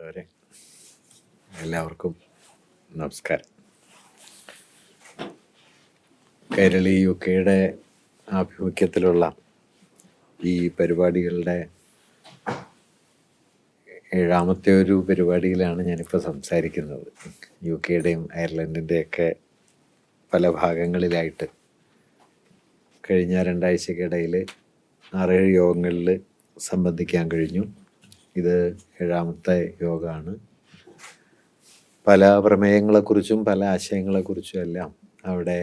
പ്രിയപ്പെട്ടവരെ, എല്ലാവർക്കും നമസ്കാരം. കൈരളി UK ആഭിമുഖ്യത്തിലുള്ള ഈ പരിപാടികളുടെ 7ാമത്തെ ഒരു പരിപാടിയിലാണ് ഞാനിപ്പോൾ സംസാരിക്കുന്നത്. UK അയർലൻഡിൻ്റെയൊക്കെ പല ഭാഗങ്ങളിലായിട്ട് കഴിഞ്ഞ 2 ആഴ്ചക്കിടയിൽ 6-7 യോഗങ്ങളിൽ സംബന്ധിക്കാൻ കഴിഞ്ഞു. ഇത് 7ാമത്തെ യോഗമാണ്. പല പ്രമേയങ്ങളെക്കുറിച്ചും പല ആശയങ്ങളെക്കുറിച്ചും എല്ലാം അവിടെ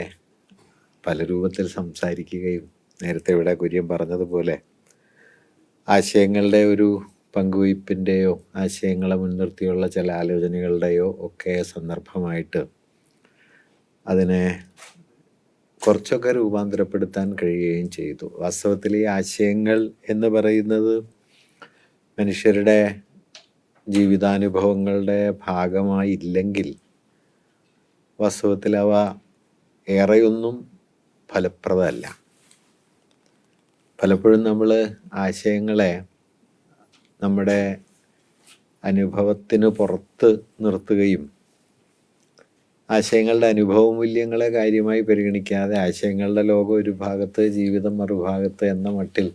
പല രൂപത്തിൽ സംസാരിക്കുകയും, നേരത്തെ ഇവിടെ കുര്യൻ പറഞ്ഞതുപോലെ ആശയങ്ങളുടെ ഒരു പങ്കുവയ്പ്പിൻ്റെയോ ആശയങ്ങളെ മുൻനിർത്തിയുള്ള ചില ആലോചനകളുടെയോ ഒക്കെ സന്ദർഭമായിട്ട് അതിനെ കുറച്ചൊക്കെ രൂപാന്തരപ്പെടുത്താൻ കഴിയുകയും ചെയ്തു. വാസ്തവത്തിൽ ഈ ആശയങ്ങൾ എന്ന് പറയുന്നത് മനുഷ്യരുടെ ജീവിതാനുഭവങ്ങളുടെ ഭാഗമായില്ലെങ്കിൽ വാസ്തവത്തിൽ അവ ഏറെയൊന്നും ഫലപ്രദമല്ല. പലപ്പോഴും നമ്മൾ ആശയങ്ങളെ നമ്മുടെ അനുഭവത്തിന് പുറത്ത് നിർത്തുകയും ആശയങ്ങളുടെ അനുഭവ മൂല്യങ്ങളെ കാര്യമായി പരിഗണിക്കാതെ ആശയങ്ങളുടെ ലോകം ഒരു ഭാഗത്ത്, ജീവിതം മറുഭാഗത്ത് എന്ന മട്ടിൽ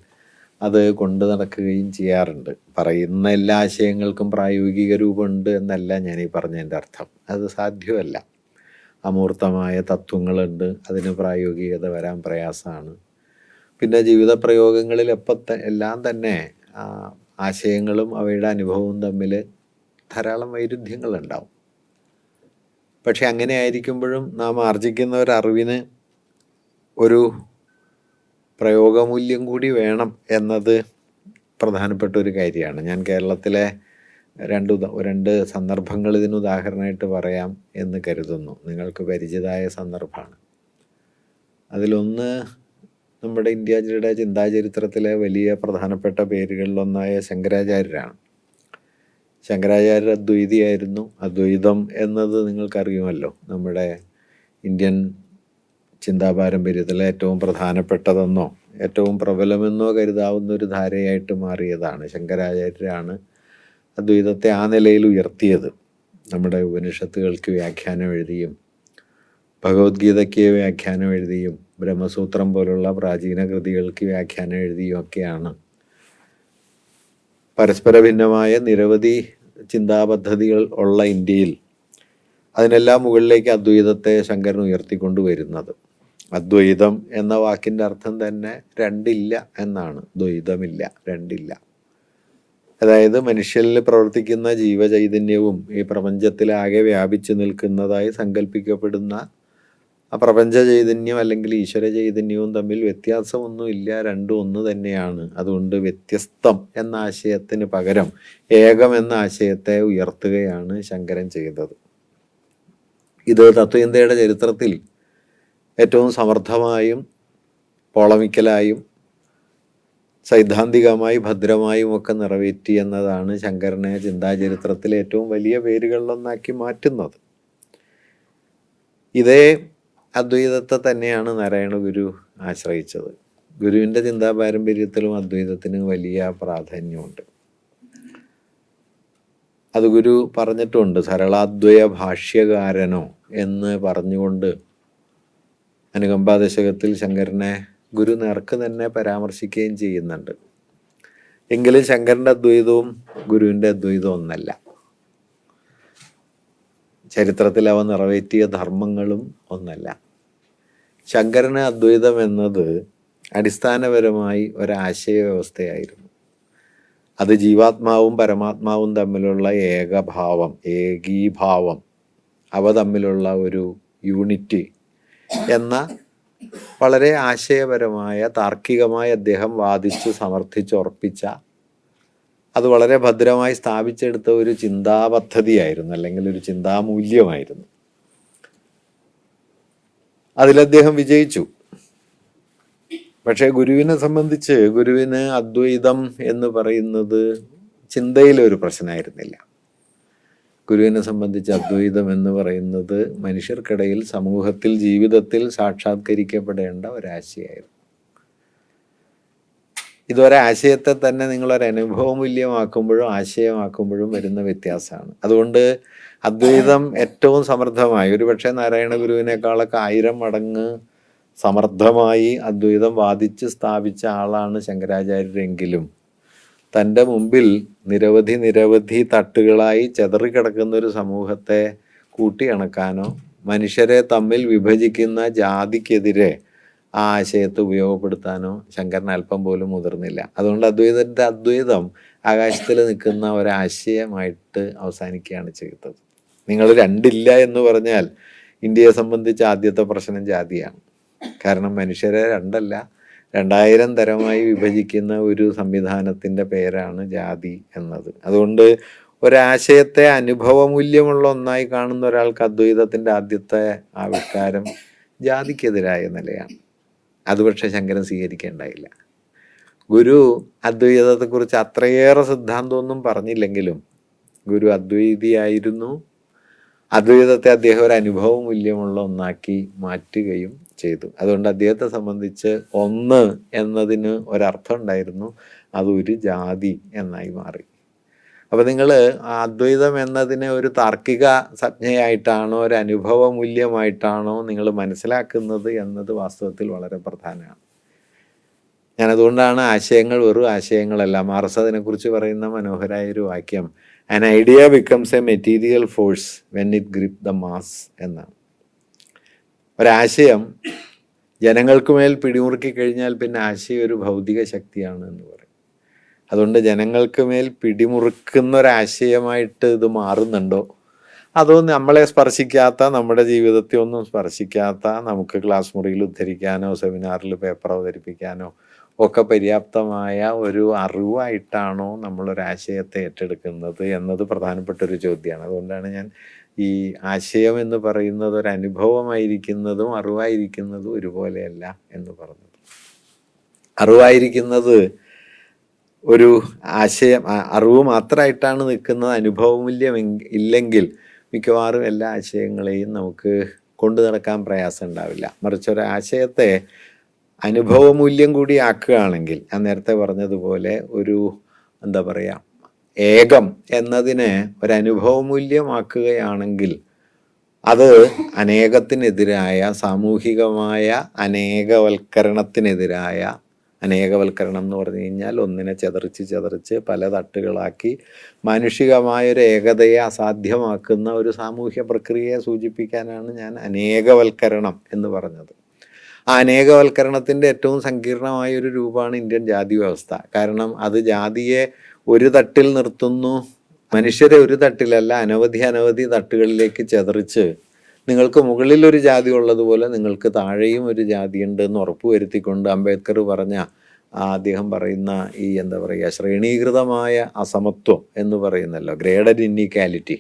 അത് കൊണ്ടു നടക്കുകയും ചെയ്യാറുണ്ട്. പറയുന്ന എല്ലാ ആശയങ്ങൾക്കും പ്രായോഗിക രൂപമുണ്ട് എന്നല്ല ഞാൻ ഈ പറഞ്ഞതിൻ്റെ അർത്ഥം. അത് സാധ്യമല്ല. അമൂർത്തമായ തത്വങ്ങളുണ്ട്, അതിന് പ്രായോഗികത വരാൻ പ്രയാസമാണ്. പിന്നെ ജീവിത പ്രയോഗങ്ങളിൽ എല്ലാം തന്നെ ആശയങ്ങളും അവയുടെ അനുഭവവും തമ്മിൽ ധാരാളം വൈരുദ്ധ്യങ്ങളുണ്ടാവും. പക്ഷെ അങ്ങനെ ആയിരിക്കുമ്പോഴും നാം ആർജിക്കുന്ന ഒരറിവിന് ഒരു പ്രയോഗമൂല്യം കൂടി വേണം എന്നത് പ്രധാനപ്പെട്ട ഒരു കാര്യമാണ്. ഞാൻ കേരളത്തിലെ രണ്ട് സന്ദർഭങ്ങൾ ഇതിന് ഉദാഹരണമായിട്ട് പറയാം എന്ന് കരുതുന്നു. നിങ്ങൾക്ക് പരിചിതമായ സന്ദർഭമാണ്. അതിലൊന്ന് നമ്മുടെ ഇന്ത്യയുടെ ചിന്താചരിത്രത്തിലെ വലിയ പ്രധാനപ്പെട്ട പേരുകളിലൊന്നായ ശങ്കരാചാര്യരാണ്. ശങ്കരാചാര്യർ അദ്വൈതിയായിരുന്നു. അദ്വൈതം എന്നത് നിങ്ങൾക്കറിയുമല്ലോ, നമ്മുടെ ഇന്ത്യൻ ചിന്താപാരമ്പര്യത്തിലെ ഏറ്റവും പ്രധാനപ്പെട്ടതെന്നോ ഏറ്റവും പ്രബലമെന്നോ കരുതാവുന്ന ഒരു ധാരയായിട്ട് മാറിയതാണ്. ശങ്കരാചാര്യരാണ് അദ്വൈതത്തെ ആ നിലയിൽ ഉയർത്തിയത്. നമ്മുടെ ഉപനിഷത്തുകൾക്ക് വ്യാഖ്യാനം എഴുതിയും ഭഗവത്ഗീതയ്ക്ക് വ്യാഖ്യാനം എഴുതിയും ബ്രഹ്മസൂത്രം പോലുള്ള പ്രാചീന കൃതികൾക്ക് വ്യാഖ്യാനം എഴുതിയും ഒക്കെയാണ് പരസ്പര ഭിന്നമായ നിരവധി ചിന്താപദ്ധതികൾ ഉള്ള ഇന്ത്യയിൽ അതിനെല്ലാം മുകളിലേക്ക് അദ്വൈതത്തെ ശങ്കരൻ ഉയർത്തിക്കൊണ്ടുവരുന്നത്. അദ്വൈതം എന്ന വാക്കിൻ്റെ അർത്ഥം തന്നെ രണ്ടില്ല എന്നാണ്. ദ്വൈതമില്ല, രണ്ടില്ല. അതായത് മനുഷ്യനിൽ പ്രവർത്തിക്കുന്ന ജീവചൈതന്യവും ഈ പ്രപഞ്ചത്തിലാകെ വ്യാപിച്ചു നിൽക്കുന്നതായി സങ്കല്പിക്കപ്പെടുന്ന ആ പ്രപഞ്ച ചൈതന്യം അല്ലെങ്കിൽ ഈശ്വര ചൈതന്യവും തമ്മിൽ വ്യത്യാസമൊന്നുമില്ല, രണ്ടും ഒന്ന് തന്നെയാണ്. അതുകൊണ്ട് വ്യത്യസ്തം എന്ന ആശയത്തിന് പകരം ഏകം എന്ന ആശയത്തെ ഉയർത്തുകയാണ് ശങ്കരൻ ചെയ്തത്. ഇത് തത്വചിന്തയുടെ ചരിത്രത്തിൽ ഏറ്റവും സമർത്ഥമായും പോളമിക്കലായും സൈദ്ധാന്തികമായി ഭദ്രമായും ഒക്കെ നിറവേറ്റി എന്നതാണ് ശങ്കരനെ ചിന്താചരിത്രത്തിലെ ഏറ്റവും വലിയ പേരുകളിലൊന്നാക്കി മാറ്റുന്നത്. ഇതേ അദ്വൈതത്തെ തന്നെയാണ് നാരായണ ഗുരു ആശ്രയിച്ചത്. ഗുരുവിൻ്റെ ചിന്താ പാരമ്പര്യത്തിലും അദ്വൈതത്തിന് വലിയ പ്രാധാന്യമുണ്ട്. അത് ഗുരു പറഞ്ഞിട്ടുണ്ട്. സരളാദ്വയ ഭാഷ്യകാരനോ എന്ന് പറഞ്ഞുകൊണ്ട് അനുകമ്പാദശകത്തിൽ ശങ്കരനെ ഗുരു നേർക്ക് തന്നെ പരാമർശിക്കുകയും ചെയ്യുന്നുണ്ട്. എങ്കിലും ശങ്കരൻ്റെ അദ്വൈതവും ഗുരുവിൻ്റെ അദ്വൈതവും ഒന്നല്ല. ചരിത്രത്തിൽ അവ നിറവേറ്റിയ ധർമ്മങ്ങളും ഒന്നല്ല. ശങ്കരന് അദ്വൈതം എന്നത് അടിസ്ഥാനപരമായി ഒരാശയ വ്യവസ്ഥയായിരുന്നു. അത് ജീവാത്മാവും പരമാത്മാവും തമ്മിലുള്ള ഏകഭാവം, ഏകീഭാവം, അവ തമ്മിലുള്ള ഒരു യൂണിറ്റി എന്ന വളരെ ആശയപരമായ താർക്കികമായി അദ്ദേഹം വാദിച്ച് സമർത്ഥിച്ചുറപ്പിച്ച, അത് വളരെ ഭദ്രമായി സ്ഥാപിച്ചെടുത്ത ഒരു ചിന്താപദ്ധതിയായിരുന്നു, അല്ലെങ്കിൽ ഒരു ചിന്താമൂല്യമായിരുന്നു. അതിലദ്ദേഹം വിജയിച്ചു. പക്ഷേ ഗുരുവിനെ സംബന്ധിച്ച് ഗുരുവിന് അദ്വൈതം എന്ന് പറയുന്നത് ചിന്തയിലൊരു പ്രശ്നമായിരുന്നില്ല. ഗുരുവിനെ സംബന്ധിച്ച് അദ്വൈതം എന്ന് പറയുന്നത് മനുഷ്യർക്കിടയിൽ, സമൂഹത്തിൽ, ജീവിതത്തിൽ സാക്ഷാത്കരിക്കപ്പെടേണ്ട ഒരാശയമായിരുന്നു. ഇതൊരാശയത്തെ തന്നെ നിങ്ങളൊരനുഭവ മൂല്യമാക്കുമ്പോഴും ആശയമാക്കുമ്പോഴും വരുന്ന വ്യത്യാസമാണ്. അതുകൊണ്ട് അദ്വൈതം ഏറ്റവും സമൃദ്ധമായി, ഒരുപക്ഷെ നാരായണ ഗുരുവിനേക്കാളൊക്കെ 1000 മടങ്ങ് സമർത്ഥമായി അദ്വൈതം വാദിച്ച് സ്ഥാപിച്ച ആളാണ് ശങ്കരാചാര്യരെങ്കിലും തൻ്റെ മുമ്പിൽ നിരവധി തട്ടുകളായി ചെതറിക്കിടക്കുന്ന ഒരു സമൂഹത്തെ കൂട്ടിയിണക്കാനോ മനുഷ്യരെ തമ്മിൽ വിഭജിക്കുന്ന ജാതിക്കെതിരെ ആ ആശയത്തെ ഉപയോഗപ്പെടുത്താനോ ശങ്കരൻ അല്പം പോലും മുതിർന്നില്ല. അതുകൊണ്ട് അദ്വൈതം ആകാശത്തിൽ നിൽക്കുന്ന ഒരാശയമായിട്ട് അവസാനിക്കുകയാണ് ചെയ്തത്. നിങ്ങൾ രണ്ടില്ല എന്ന് പറഞ്ഞാൽ ഇന്ത്യയെ സംബന്ധിച്ച് ആദ്യത്തെ പ്രശ്നം ജാതിയാണ്. കാരണം മനുഷ്യരെ രണ്ടല്ല 2000 തരമായി വിഭജിക്കുന്ന ഒരു സംവിധാനത്തിൻ്റെ പേരാണ് ജാതി എന്നത്. അതുകൊണ്ട് ഒരാശയത്തെ അനുഭവമൂല്യമുള്ള ഒന്നായി കാണുന്ന ഒരാൾക്ക് അദ്വൈതത്തിൻ്റെ ആദ്യത്തെ ആവിഷ്കാരം ജാതിക്കെതിരായ നിലയാണ്. അത് പക്ഷേ ശങ്കരൻ സ്വീകരിക്കേണ്ടായില്ല. ഗുരു അദ്വൈതത്തെക്കുറിച്ച് അത്രയേറെ സിദ്ധാന്തമൊന്നും പറഞ്ഞില്ലെങ്കിലും ഗുരു അദ്വൈതിയായിരുന്നു. അദ്വൈതത്തെ അദ്ദേഹം ഒരു അനുഭവ മൂല്യമുള്ള ഒന്നാക്കി മാറ്റുകയും ചെയ്തു. അതുകൊണ്ട് അദ്ദേഹത്തെ സംബന്ധിച്ച് ഒന്ന് എന്നതിന് ഒരർത്ഥം ഉണ്ടായിരുന്നു, അതൊരു ജാതി എന്നായി മാറി. അപ്പോൾ നിങ്ങൾ അദ്വൈതം എന്നതിനെ ഒരു താർക്കിക സംജ്ഞയായിട്ടാണോ ഒരു അനുഭവ മൂല്യമായിട്ടാണോ നിങ്ങൾ മനസ്സിലാക്കുന്നത് എന്നത് വാസ്തവത്തിൽ വളരെ പ്രധാനമാണ്. ഞാനതുകൊണ്ടാണ് ആശയങ്ങൾ വെറും ആശയങ്ങളല്ല. മാർക്സ് അതിനെക്കുറിച്ച് പറയുന്ന മനോഹരമായൊരു വാക്യം, an idea becomes A material force when it grip the mass എന്നാണ്. ഒരാശയം ജനങ്ങൾക്ക് മേൽ പിടിമുറുക്കി കഴിഞ്ഞാൽ പിന്നെ ആശയം ഒരു ഭൗതിക ശക്തിയാണ് എന്ന് പറയും. അതുകൊണ്ട് ജനങ്ങൾക്ക് മേൽ പിടിമുറുക്കുന്ന ഒരാശയമായിട്ട് ഇത് മാറുന്നുണ്ടോ, അതോ നമ്മളെ സ്പർശിക്കാത്ത, നമ്മുടെ ജീവിതത്തെ ഒന്നും സ്പർശിക്കാത്ത, നമുക്ക് ക്ലാസ് മുറിയിൽ ഉദ്ധരിക്കാനോ സെമിനാറിൽ പേപ്പർ അവതരിപ്പിക്കാനോ ഒക്കെ പര്യാപ്തമായ ഒരു അറിവായിട്ടാണോ നമ്മളൊരാശയത്തെ ഏറ്റെടുക്കുന്നത് എന്നത് പ്രധാനപ്പെട്ട ഒരു ചോദ്യമാണ്. അതുകൊണ്ടാണ് ഞാൻ ഈ ആശയം എന്ന് പറയുന്നത് ഒരു അനുഭവമായിരിക്കുന്നതും അറിവായിരിക്കുന്നതും ഒരുപോലെയല്ല എന്ന് പറഞ്ഞത്. അറിവായിരിക്കുന്നത് ഒരു ആശയം, അറിവ് മാത്രമായിട്ടാണ് നിൽക്കുന്നത്. അനുഭവമൂല്യം ഇല്ലെങ്കിൽ മിക്കവാറും എല്ലാ ആശയങ്ങളെയും നമുക്ക് കൊണ്ടു നടക്കാൻ പ്രയാസം ഉണ്ടാവില്ല. മറിച്ച് ഒരാശയത്തെ അനുഭവമൂല്യം കൂടി ആക്കുകയാണെങ്കിൽ, ഞാൻ നേരത്തെ പറഞ്ഞതുപോലെ ഒരു എന്താ പറയുക, ഏകം എന്നതിനെ ഒരനുഭവമൂല്യമാക്കുകയാണെങ്കിൽ അത് അനേകത്തിനെതിരായ സാമൂഹികമായ അനേകവൽക്കരണത്തിനെതിരായ, അനേകവൽക്കരണം എന്ന് പറഞ്ഞു കഴിഞ്ഞാൽ ഒന്നിനെ ചതറിച്ച് പല തട്ടുകളാക്കി മാനുഷികമായൊരു ഏകതയെ അസാധ്യമാക്കുന്ന ഒരു സാമൂഹ്യ പ്രക്രിയയെ സൂചിപ്പിക്കാനാണ് ഞാൻ അനേകവൽക്കരണം എന്ന് പറഞ്ഞത്. ആ അനേകവൽക്കരണത്തിൻ്റെ ഏറ്റവും സങ്കീർണമായൊരു രൂപമാണ് ഇന്ത്യൻ ജാതി വ്യവസ്ഥ. കാരണം അത് ജാതിയെ ഒരു തട്ടിൽ നിർത്തുന്നു, മനുഷ്യരെ ഒരു തട്ടിലല്ല അനവധി തട്ടുകളിലേക്ക് ചെതറിച്ച് നിങ്ങൾക്ക് മുകളിൽ ഒരു ജാതി ഉള്ളതുപോലെ നിങ്ങൾക്ക് താഴെയും ഒരു ജാതിയുണ്ട് എന്ന് ഉറപ്പുവരുത്തിക്കൊണ്ട് അംബേദ്കർ പറഞ്ഞ അദ്ദേഹം പറയുന്ന ഈ എന്താ പറയുക ശ്രേണീകൃതമായ അസമത്വം എന്ന് പറയുന്നല്ലോ, ഗ്രേഡഡ് ഇന്നീക്വാലിറ്റി,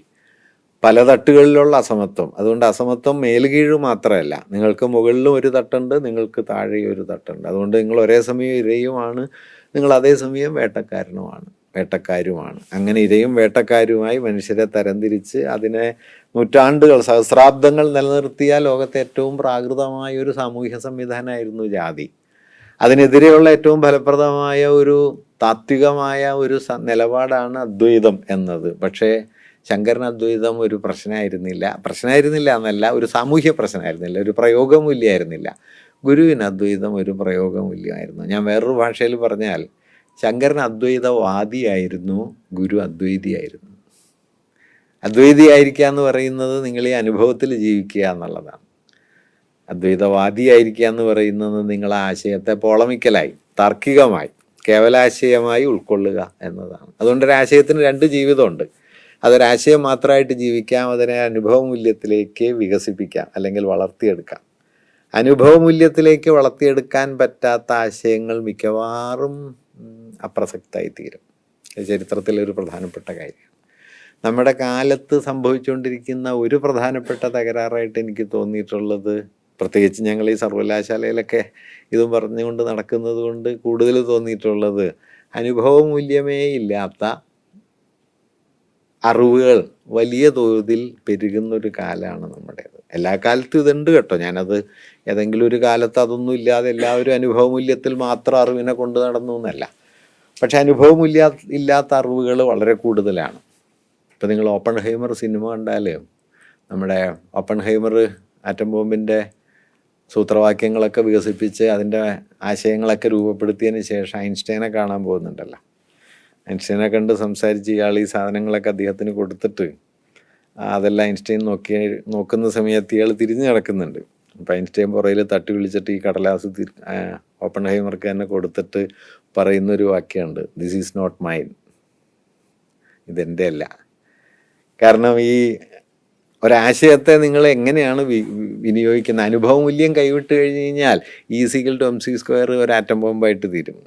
പല തട്ടുകളിലുള്ള അസമത്വം. അതുകൊണ്ട് അസമത്വം മേലുകീഴ് മാത്രമല്ല, നിങ്ങൾക്ക് മുകളിലും ഒരു തട്ടുണ്ട്, നിങ്ങൾക്ക് താഴെയും ഒരു തട്ടുണ്ട്. അതുകൊണ്ട് നിങ്ങൾ ഒരേ സമയം ഇരയുമാണ്, നിങ്ങൾ അതേസമയം വേട്ടക്കാരുമാണ്. അങ്ങനെ ഇരയും വേട്ടക്കാരുമായി മനുഷ്യരെ തരംതിരിച്ച് അതിനെ നൂറ്റാണ്ടുകൾ, സഹസ്രാബ്ദങ്ങൾ നിലനിർത്തിയ ലോകത്തെ ഏറ്റവും പ്രാകൃതമായ ഒരു സാമൂഹ്യ സംവിധാനമായിരുന്നു ജാതി. അതിനെതിരെയുള്ള ഏറ്റവും ഫലപ്രദമായ ഒരു താത്വികമായ ഒരു നിലപാടാണ് അദ്വൈതം എന്നത്. പക്ഷേ ശങ്കരൻ അദ്വൈതം ഒരു പ്രശ്നമായിരുന്നില്ല എന്നല്ല, ഒരു സാമൂഹ്യ പ്രശ്നമായിരുന്നില്ല, ഒരു പ്രയോഗമൂല്യമായിരുന്നില്ല. ഗുരുവിന് അദ്വൈതം ഒരു പ്രയോഗമൂല്യമായിരുന്നു. ഞാൻ വേറൊരു ഭാഷയിൽ പറഞ്ഞാൽ ശങ്കരൻ അദ്വൈതവാദിയായിരുന്നു, ഗുരു അദ്വൈതിയായിരുന്നു. അദ്വൈതിയായിരിക്കുക എന്ന് പറയുന്നത് നിങ്ങൾ ഈ അനുഭവത്തിൽ ജീവിക്കുക എന്നുള്ളതാണ്. അദ്വൈതവാദിയായിരിക്കുക എന്ന് പറയുന്നത് നിങ്ങൾ ആശയത്തെ പോളമിക്കലായി, താർക്കികമായി, കേവലാശയമായി ഉൾക്കൊള്ളുക എന്നതാണ്. അതുകൊണ്ടൊരാശയത്തിന് 2 ജീവിതമുണ്ട്. അതൊരാശയം മാത്രമായിട്ട് ജീവിക്കാം, അതിനെ അനുഭവമൂല്യത്തിലേക്ക് വികസിപ്പിക്കാം അല്ലെങ്കിൽ വളർത്തിയെടുക്കാം. അനുഭവമൂല്യത്തിലേക്ക് വളർത്തിയെടുക്കാൻ പറ്റാത്ത ആശയങ്ങൾ മിക്കവാറും അപ്രസക്തമായി തീരും. ചരിത്രത്തിലൊരു പ്രധാനപ്പെട്ട കാര്യമാണ്. നമ്മുടെ കാലത്ത് സംഭവിച്ചുകൊണ്ടിരിക്കുന്ന ഒരു പ്രധാനപ്പെട്ട തകരാറായിട്ട് എനിക്ക് തോന്നിയിട്ടുള്ളത്, പ്രത്യേകിച്ച് ഞങ്ങൾ ഈ സർവകലാശാലയിലൊക്കെ ഇതും പറഞ്ഞുകൊണ്ട് നടക്കുന്നത് കൊണ്ട് കൂടുതൽ തോന്നിയിട്ടുള്ളത്, അനുഭവമൂല്യമേ ഇല്ലാത്ത അറിവുകൾ വലിയ തോതിൽ പെരുകുന്നൊരു കാലമാണ് നമ്മുടേത്. എല്ലാ കാലത്തും ഇതുണ്ട് കേട്ടോ. ഞാനത് ഏതെങ്കിലും ഒരു കാലത്ത് അതൊന്നും ഇല്ലാതെ എല്ലാവരും അനുഭവമൂല്യത്തിൽ മാത്രം അറിവിനെ കൊണ്ട് നടന്നു എന്നല്ല. പക്ഷെ ഇല്ലാത്ത അറിവുകൾ വളരെ കൂടുതലാണ്. ഇപ്പം നിങ്ങൾ ഓപ്പൺഹൈമർ സിനിമ കണ്ടാൽ, നമ്മുടെ ഓപ്പൺഹൈമർ ആറ്റം ബോംബിൻ്റെ സൂത്രവാക്യങ്ങളൊക്കെ വികസിപ്പിച്ച് അതിൻ്റെ ആശയങ്ങളൊക്കെ രൂപപ്പെടുത്തിയതിന് ശേഷം ഐൻസ്റ്റൈനെ കാണാൻ പോകുന്നുണ്ടല്ലോ. ഐൻസ്റ്റൈനെ കണ്ട് സംസാരിച്ച് ഇയാൾ ഈ സാധനങ്ങളൊക്കെ അദ്ദേഹത്തിന് കൊടുത്തിട്ട് അതെല്ലാം ഐൻസ്റ്റൈൻ നോക്കുന്ന സമയത്ത് ഇയാൾ തിരിഞ്ഞു നടക്കുന്നുണ്ട്. അപ്പം ഐൻസ്റ്റൈൻ പുറയിൽ തട്ടി വിളിച്ചിട്ട് ഈ കടലാസ് ഓപ്പൺഹൈമർക്ക് തന്നെ കൊടുത്തിട്ട് പറയുന്നൊരു വാക്യമുണ്ട്, ദിസ് ഈസ് നോട്ട് മൈൻ, ഇതെൻ്റെ അല്ല. കാരണം ഈ ഒരാശയത്തെ നിങ്ങൾ എങ്ങനെയാണ് വിനിയോഗിക്കുന്നത്? അനുഭവമൂല്യം കൈവിട്ട് കഴിഞ്ഞ് കഴിഞ്ഞാൽ E=mc² ഒരു ആറ്റം ബോംബായിട്ട് തീരും.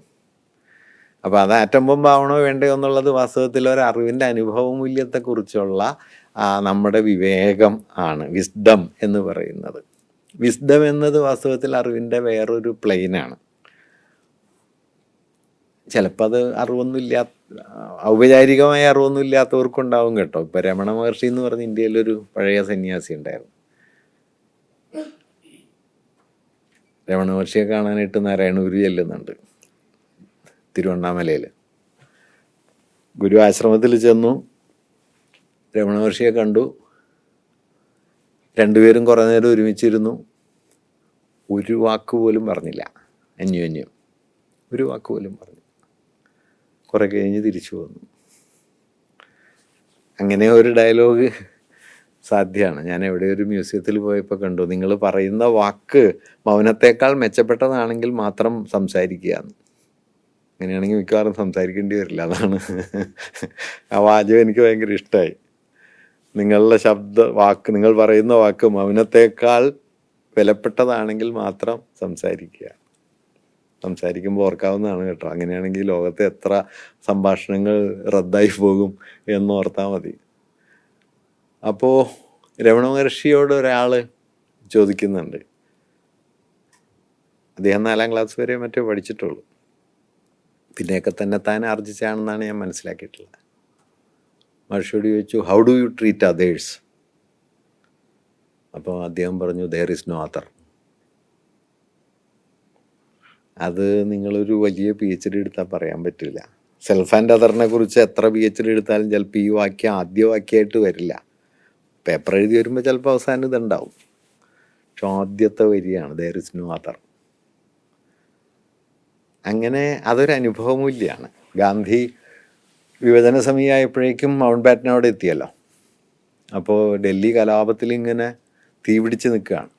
അപ്പോൾ അത് ആറ്റം ബോംബാവണോ വേണ്ടയോ എന്നുള്ളത് വാസ്തവത്തിൽ ഒരു അറിവിൻ്റെ അനുഭവമൂല്യത്തെക്കുറിച്ചുള്ള നമ്മുടെ വിവേകം ആണ് വിസ്ഡം എന്ന് പറയുന്നത്. വിസ്ഡം എന്നത് വാസ്തവത്തിൽ അറിവിൻ്റെ വേറൊരു പ്ലെയിനാണ്. ചിലപ്പോൾ അത് ഔപചാരികമായ അറിവൊന്നും ഇല്ലാത്തവർക്കുണ്ടാവും കേട്ടോ. ഇപ്പം രമണ മഹർഷി എന്ന് പറഞ്ഞ് ഇന്ത്യയിലൊരു പഴയ സന്യാസി ഉണ്ടായിരുന്നു. രമണ മഹർഷിയെ കാണാനായിട്ട് നാരായണഗുരു ചെല്ലുന്നുണ്ട് തിരുവണ്ണാമലയിൽ. ഗുരു ആശ്രമത്തിൽ ചെന്നു, രമണ മഹർഷിയെ കണ്ടു. രണ്ടുപേരും കുറേ നേരം ഒരുമിച്ചിരുന്നു. ഒരു വാക്ക് പോലും പറഞ്ഞില്ല, അന്യോന്യം ഒരു വാക്ക് പോലും പറഞ്ഞു. കുറേ കഴിഞ്ഞ് തിരിച്ചു വന്നു. അങ്ങനെ ഒരു ഡയലോഗ് സാധ്യമാണ്. ഞാൻ എവിടെ ഒരു മ്യൂസിയത്തിൽ പോയപ്പോൾ കണ്ടു, നിങ്ങൾ പറയുന്ന വാക്ക് മൗനത്തേക്കാൾ മെച്ചപ്പെട്ടതാണെങ്കിൽ മാത്രം സംസാരിക്കുക എന്ന്. അങ്ങനെയാണെങ്കിൽ മിക്കവാറും സംസാരിക്കേണ്ടി വരില്ല. അതാണ് ആ വാചകം എനിക്ക് ഭയങ്കര ഇഷ്ടമായി. നിങ്ങളുടെ നിങ്ങൾ പറയുന്ന വാക്ക് മൗനത്തേക്കാൾ വിലപ്പെട്ടതാണെങ്കിൽ മാത്രം സംസാരിക്കുമ്പോൾ ഓർക്കാവുന്നതാണ് കേട്ടോ. അങ്ങനെയാണെങ്കിൽ ലോകത്തെ എത്ര സംഭാഷണങ്ങൾ റദ്ദായി പോകും എന്നോർത്താൽ മതി. അപ്പോൾ രമണ മഹർഷിയോട് ഒരാൾ ചോദിക്കുന്നുണ്ട്, അദ്ദേഹം 4ാം ക്ലാസ് വരെ മറ്റോ പഠിച്ചിട്ടുള്ളൂ, പിന്നെയൊക്കെ തന്നെ താൻ ആർജിച്ചാണെന്നാണ് ഞാൻ മനസ്സിലാക്കിയിട്ടുള്ളത്. മഹർഷിയോട് ചോദിച്ചു, how do you treat others? അപ്പോൾ അദ്ദേഹം പറഞ്ഞു, ദെയർ ഈസ് നോ അതർ. അത് നിങ്ങളൊരു വലിയ PhD എടുത്താൽ പറയാൻ പറ്റില്ല. സെൽഫ് ആൻഡ് അതറിനെ കുറിച്ച് എത്ര PhD എടുത്താലും ചിലപ്പോൾ ഈ വാക്യം ആദ്യ വാക്യമായിട്ട് വരില്ല. പേപ്പർ എഴുതി വരുമ്പോൾ ചിലപ്പോൾ അവസാനം ഇതുണ്ടാവും. പക്ഷെ ആദ്യത്തെ വരിയാണ് ദെയർ ഈസ് നോ അതർ. അങ്ങനെ അതൊരു അനുഭവമൂല്യമാണ്. ഗാന്ധി വിഭജന സമയമായപ്പോഴേക്കും മൗണ്ട് ബാറ്റൻ അവിടെ എത്തിയല്ലോ. അപ്പോൾ ഡൽഹി കലാപത്തിൽ ഇങ്ങനെ തീ പിടിച്ച് നിൽക്കുകയാണ്.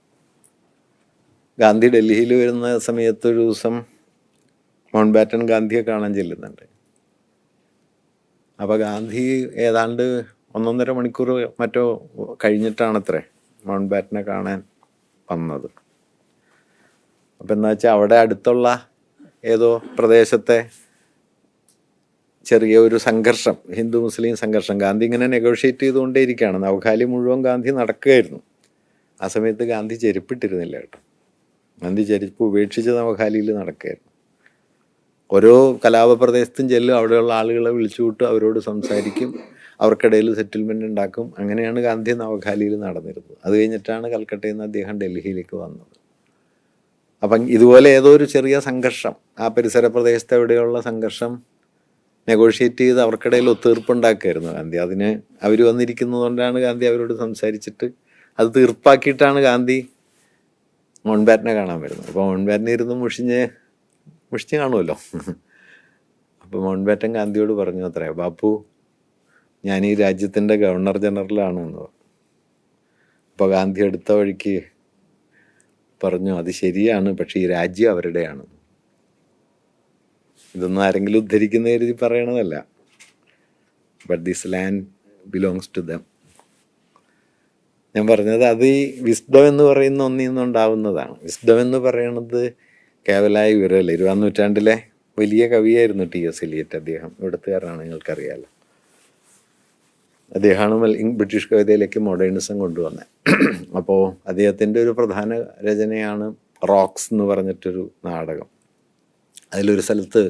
ഗാന്ധി ഡൽഹിയിൽ വരുന്ന സമയത്ത് ഒരു ദിവസം മൗണ്ട് ബാറ്റൻ ഗാന്ധിയെ കാണാൻ ചെല്ലുന്നുണ്ട്. അപ്പോൾ ഗാന്ധി ഏതാണ്ട് 1.5 മണിക്കൂർ മറ്റോ കഴിഞ്ഞിട്ടാണത്രേ മൗണ്ട് ബാറ്റനെ കാണാൻ വന്നത്. അപ്പം എന്താ വെച്ചാൽ അവിടെ അടുത്തുള്ള ഏതോ പ്രദേശത്തെ ചെറിയ ഒരു സംഘർഷം, ഹിന്ദു മുസ്ലിം സംഘർഷം, ഗാന്ധി ഇങ്ങനെ നെഗോഷിയേറ്റ് ചെയ്തുകൊണ്ടേയിരിക്കുകയാണ്. നവഖാലി മുഴുവൻ ഗാന്ധി നടക്കുകയായിരുന്നു. ആ സമയത്ത് ഗാന്ധി ചെരുപ്പിട്ടിരുന്നില്ല കേട്ടോ. ഗാന്ധി ചെരുപ്പ് ഉപേക്ഷിച്ച് നവഖാലിയിൽ നടക്കുകയായിരുന്നു. ഓരോ കലാപപ്രദേശത്തും ചെല്ലും, അവിടെയുള്ള ആളുകളെ വിളിച്ചു കൂട്ടും, അവരോട് സംസാരിക്കും, അവർക്കിടയിൽ സെറ്റിൽമെൻ്റ് ഉണ്ടാക്കും. അങ്ങനെയാണ് ഗാന്ധി നവഖാലിയിൽ നടന്നിരുന്നത്. അത് കഴിഞ്ഞിട്ടാണ് കൽക്കട്ടയിൽ നിന്ന് അദ്ദേഹം ഡൽഹിയിലേക്ക് വന്നത്. അപ്പം ഇതുപോലെ ഏതോ ഒരു ചെറിയ സംഘർഷം, ആ പരിസര പ്രദേശത്ത് എവിടെയുള്ള സംഘർഷം നെഗോഷിയേറ്റ് ചെയ്ത് അവർക്കിടയിൽ ഒത്തീർപ്പുണ്ടാക്കുമായിരുന്നു ഗാന്ധി. അതിന് അവർ വന്നിരിക്കുന്നതുകൊണ്ടാണ് ഗാന്ധി അവരോട് സംസാരിച്ചിട്ട് അത് തീർപ്പാക്കിയിട്ടാണ് ഗാന്ധി മൗണ്ട് ബാറ്റനെ കാണാൻ വരുന്നത്. അപ്പോൾ മൗണ്ട് ബാറ്റനെ ഇരുന്ന് മുഷിഞ്ഞ് കാണുമല്ലോ. അപ്പോൾ മൗണ്ട് ബാറ്റൻ ഗാന്ധിയോട് പറഞ്ഞു അത്രേ, ബാപ്പു ഞാൻ ഈ രാജ്യത്തിൻ്റെ ഗവർണർ ജനറലാണ് എന്ന് പറഞ്ഞു. അപ്പോൾ ഗാന്ധി എടുത്ത വഴിക്ക് പറഞ്ഞു, അത് ശരിയാണ്, പക്ഷേ ഈ രാജ്യം അവരുടെയാണ്. ഇതൊന്നും ആരെങ്കിലും ഉദ്ധരിക്കുന്ന കരുതി പറയണതല്ല. But this land belongs to them. ഞാൻ പറഞ്ഞത് അത് ഈ വിസ്ഡം എന്ന് പറയുന്ന ഒന്നിൽ നിന്നുണ്ടാവുന്നതാണ്. വിസ്ഡം എന്ന് പറയുന്നത് കേവലമായ വിവരമല്ല. 20ാം നൂറ്റാണ്ടിലെ വലിയ കവിയായിരുന്നു T.S. എലിയറ്റ്. അദ്ദേഹം ഇവിടുത്തുകാരനാണ്, നിങ്ങൾക്കറിയാമല്ലോ. അദ്ദേഹമാണ് ബ്രിട്ടീഷ് കവിതയിലേക്ക് മോഡേണിസം കൊണ്ടുവന്നത്. അപ്പോൾ അദ്ദേഹത്തിൻ്റെ ഒരു പ്രധാന രചനയാണ് റോക്സ് എന്ന് പറഞ്ഞിട്ടൊരു നാടകം. അതിലൊരു സ്ഥലത്ത്